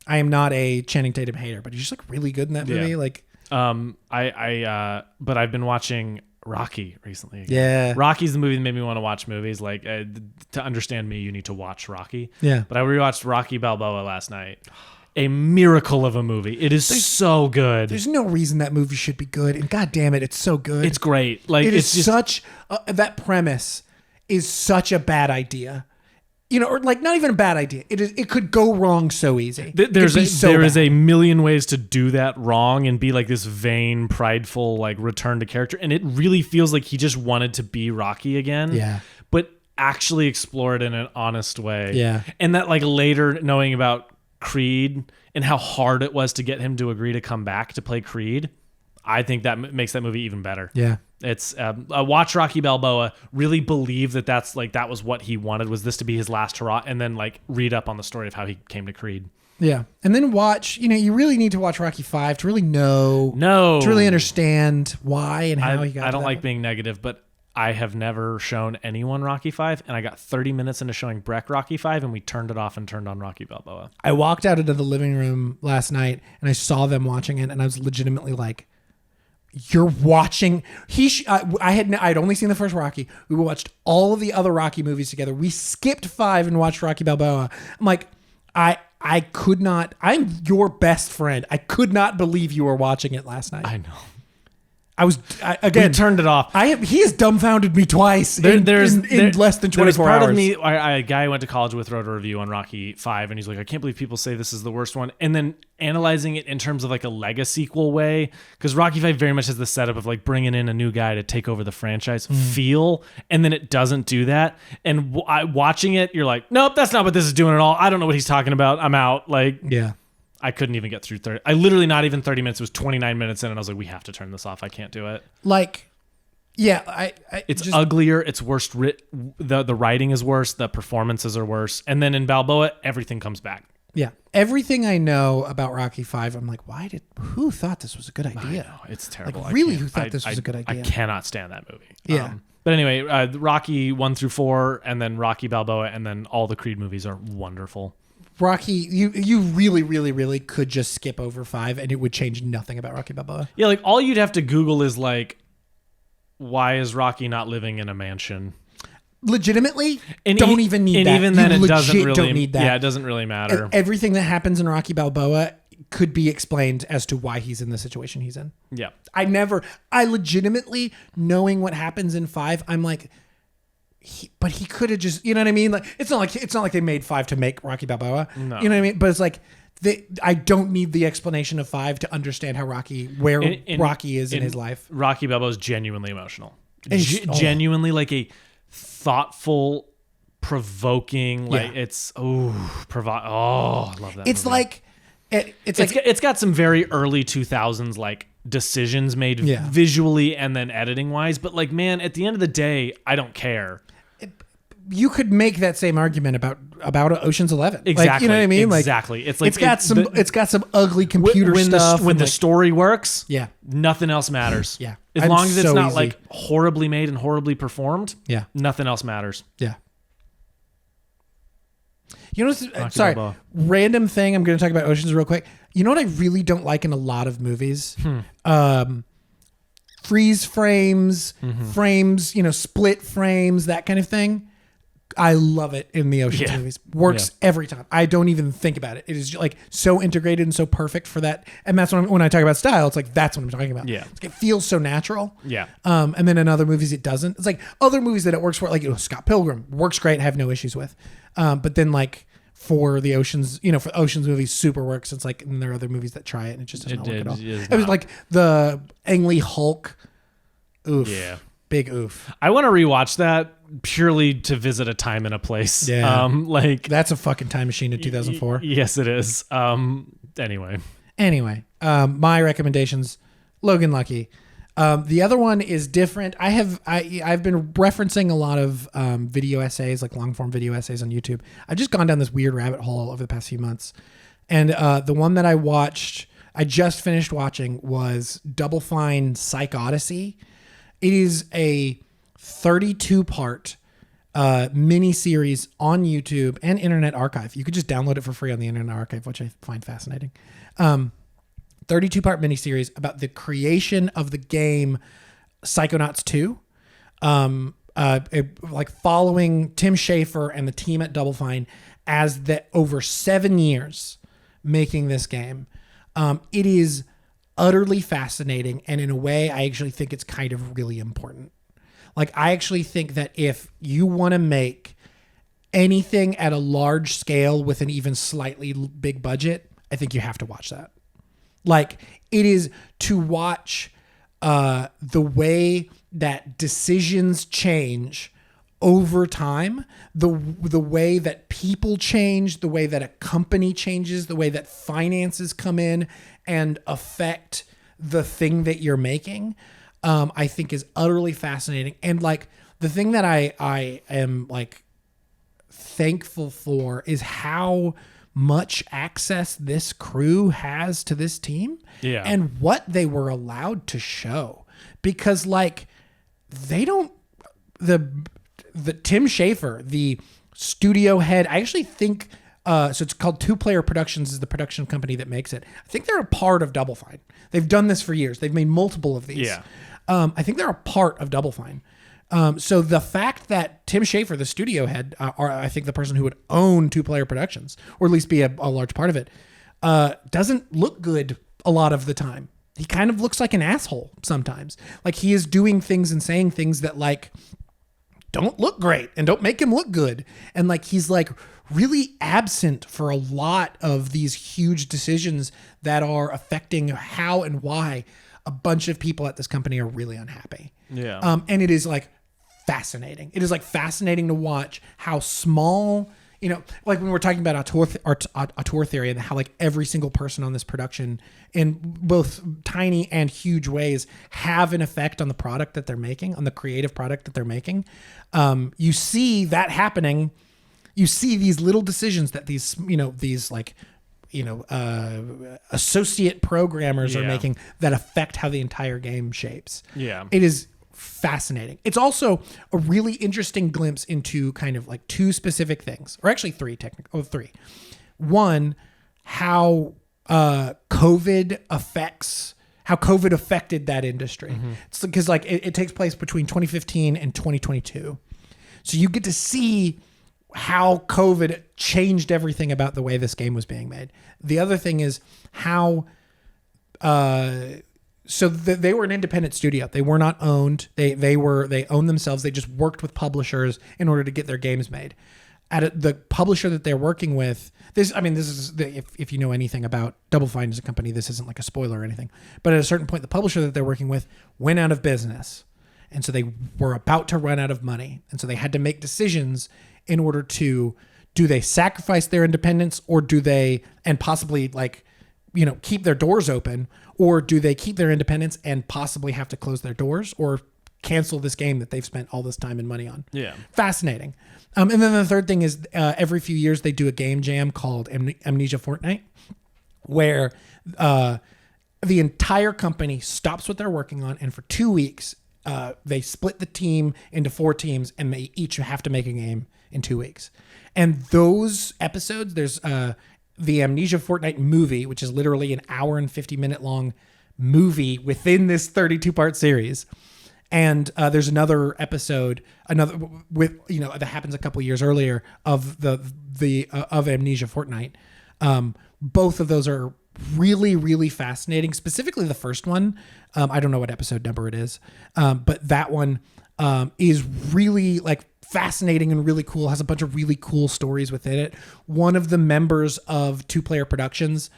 I am not a Channing Tatum hater, but he's just like really good in that movie. Yeah. Like, but I've been watching Rocky recently. Again. Yeah. Rocky's the movie that made me want to watch movies. Like, to understand me, you need to watch Rocky. Yeah. But I rewatched Rocky Balboa last night. A miracle of a movie. It is so good. There's no reason that movie should be good, and god damn it, it's so good. It's great. Like, it's just such that premise is such a bad idea. Or like not even a bad idea. It could go wrong so easy. There is a million ways to do that wrong and be like this vain, prideful, like return to character. And it really feels like he just wanted to be Rocky again. Yeah. But actually explore it in an honest way. Yeah. And that like later knowing about Creed and how hard it was to get him to agree to come back to play Creed, I think that makes that movie even better. Yeah. It's watch Rocky Balboa, really believe that was what he wanted, was this to be his last hurrah, and then like read up on the story of how he came to Creed. Yeah. And then watch, you really need to watch Rocky 5 to really to really understand why and how he got I don't like point. being negative, but I have never shown anyone Rocky 5, and I got 30 minutes into showing Breck Rocky 5, and we turned it off and turned on Rocky Balboa. I walked out into the living room last night and I saw them watching it, and I was legitimately like, you're watching. I'd only seen the first Rocky. We watched all of the other Rocky movies together. We skipped 5 and watched Rocky Balboa. I'm like, I could not. I'm your best friend. I could not believe you were watching it last night. I know. We turned it off. He has dumbfounded me twice in less than 24 part hours. Of me, a guy I went to college with wrote a review on Rocky 5, and he's like, I can't believe people say this is the worst one. And then analyzing it in terms of like a Lego sequel way, because Rocky 5 very much has the setup of like bringing in a new guy to take over the franchise feel, and then it doesn't do that. And watching it, you're like, nope, that's not what this is doing at all. I don't know what he's talking about. I'm out. Like, yeah. I couldn't even get through 30. I literally not even 30 minutes. It was 29 minutes in, and I was like, we have to turn this off. I can't do it. Like, yeah, it's just uglier. It's worse. The writing is worse. The performances are worse. And then in Balboa, everything comes back. Yeah. Everything I know about Rocky 5, I'm like, who thought this was a good idea? I know, it's terrible. Like, really, who thought this was a good idea? I cannot stand that movie. Yeah. But anyway, Rocky 1 through 4, and then Rocky Balboa, and then all the Creed movies are wonderful. Rocky, you really, really, really could just skip over 5 and it would change nothing about Rocky Balboa. Yeah, like all you'd have to Google is like, why is Rocky not living in a mansion? Legitimately, don't even need that. And even then, it doesn't really. Don't need that. Yeah, it doesn't really matter. Everything that happens in Rocky Balboa could be explained as to why he's in the situation he's in. Yeah, I legitimately, knowing what happens in 5, I'm like, but he could have just, you know what I mean? Like, it's not like they made 5 to make Rocky Balboa. No. You know what I mean? But it's like, I don't need the explanation of 5 to understand how Rocky is in his life. Rocky Balboa is genuinely emotional. Genuinely like a thoughtful, provoking, like I love that. It's movie. like, it's got some very early 2000s like decisions made visually and then editing wise, but like, man, at the end of the day, I don't care. you could make that same argument about Ocean's 11. Exactly. Like, you know what I mean? Like, exactly. It's like it's got some ugly computer stuff. When the story works, yeah, nothing else matters. Yeah. As long as it's not like horribly made and horribly performed, yeah, nothing else matters. Yeah. You know, sorry, random thing. I'm going to talk about Oceans real quick. You know what I really don't like in a lot of movies? Freeze frames, frames, split frames, that kind of thing. I love it in the Oceans movies. Works every time. I don't even think about it. It is like so integrated and so perfect for that. And that's when I talk about style, it's like, that's what I'm talking about. Yeah. It's like, it feels so natural. Yeah. And then in other movies, it doesn't. It's like other movies that it works for, like, Scott Pilgrim works great. I have no issues with. But then like for the Oceans, for Oceans movies, super works. It's like, and there are other movies that try it and it just doesn't work at all. It was like the Ang Lee Hulk. Oof. Yeah. Big oof. I want to rewatch that purely to visit a time and a place. Yeah. Like that's a fucking time machine in 2004. Yes, it is. Anyway, my recommendations, Logan Lucky. The other one is different. I've been referencing a lot of video essays, like long form video essays on YouTube. I've just gone down this weird rabbit hole over the past few months. And the one that I just finished watching was Double Fine Psych Odyssey. It is a 32-part mini-series on YouTube and Internet Archive. You could just download it for free on the Internet Archive, which I find fascinating. 32-part mini-series about the creation of the game Psychonauts 2. Like following Tim Schafer and the team at Double Fine as over 7 years making this game. It is utterly fascinating, and in a way I actually think it's kind of really important. Like, I actually think that if you want to make anything at a large scale with an even slightly big budget, I think you have to watch that. Like, it is to watch the way that decisions change over time, the way that people change, the way that a company changes, the way that finances come in and affect the thing that you're making, I think is utterly fascinating. And like, the thing that I am like thankful for is how much access this crew has to this team, and what they were allowed to show, because like they don't, the Tim Schafer, the studio head, I actually think, so it's called Two Player Productions is the production company that makes it. I think they're a part of Double Fine. They've done this for years. They've made multiple of these. Yeah. I think they're a part of Double Fine. So the fact that Tim Schafer, the studio head, or I think the person who would own Two Player Productions, or at least be a large part of it, doesn't look good a lot of the time. He kind of looks like an asshole sometimes. Like, he is doing things and saying things that like don't look great and don't make him look good. And like, he's like really absent for a lot of these huge decisions that are affecting how and why a bunch of people at this company are really unhappy. Yeah. And it is like fascinating. It is like fascinating to watch how small, like when we're talking about auteur theory and how like every single person on this production in both tiny and huge ways have an effect on the product that they're making, on the creative product that they're making. You see that happening. You see these little decisions that these associate programmers are making that affect how the entire game shapes. Yeah. It is fascinating. It's also a really interesting glimpse into kind of like two specific things, or actually three. One, how COVID affected that industry. Mm-hmm. It's because like it takes place between 2015 and 2022. So you get to see how COVID changed everything about the way this game was being made. The other thing is how, they were an independent studio. They were not owned. They owned themselves. They just worked with publishers in order to get their games made. The publisher that they're working with, if you know anything about Double Fine as a company, this isn't like a spoiler or anything. But at a certain point, the publisher that they're working with went out of business. And so they were about to run out of money. And so they had to make decisions in order to, do they sacrifice their independence, or do they, and possibly like, keep their doors open, or do they keep their independence and possibly have to close their doors, or cancel this game that they've spent all this time and money on. Yeah. Fascinating. And then the third thing is every few years they do a game jam called Amnesia Fortnite, where the entire company stops what they're working on, and for 2 weeks they split the team into 4 teams, and they each have to make a game in 2 weeks. And those episodes, there's the Amnesia Fortnite movie, which is literally an hour and 50-minute long movie within this 32-part series. And there's another episode, that happens a couple years earlier of of Amnesia Fortnite. Both of those are really, really fascinating. Specifically, the first one, I don't know what episode number it is, but that one is really like fascinating and really cool. Has a bunch of really cool stories within it. One of the members of Two Player Productions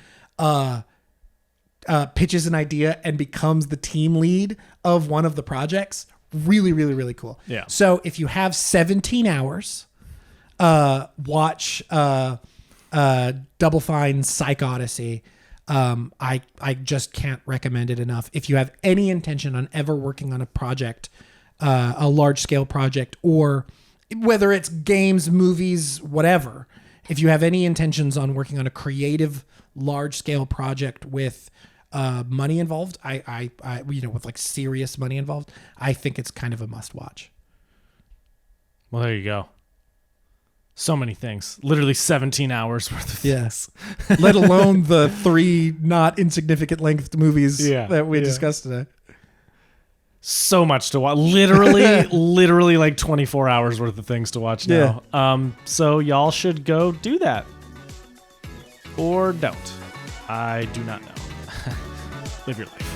pitches an idea and becomes the team lead of one of the projects. Really, really, really cool. Yeah. So if you have 17 hours, watch Double Fine Psych Odyssey. I just can't recommend it enough. If you have any intention on ever working on a project, a large scale project, or whether it's games, movies, whatever, if you have any intentions on working on a creative large scale project with money involved, I with like serious money involved, I think it's kind of a must watch. Well, there you go. So many things. Literally 17 hours worth of things. Yes. Let alone the 3 not insignificant length movies that we discussed today. So much to watch. Literally like 24 hours worth of things to watch now. Yeah. So y'all should go do that. Or don't. I do not know. Live your life.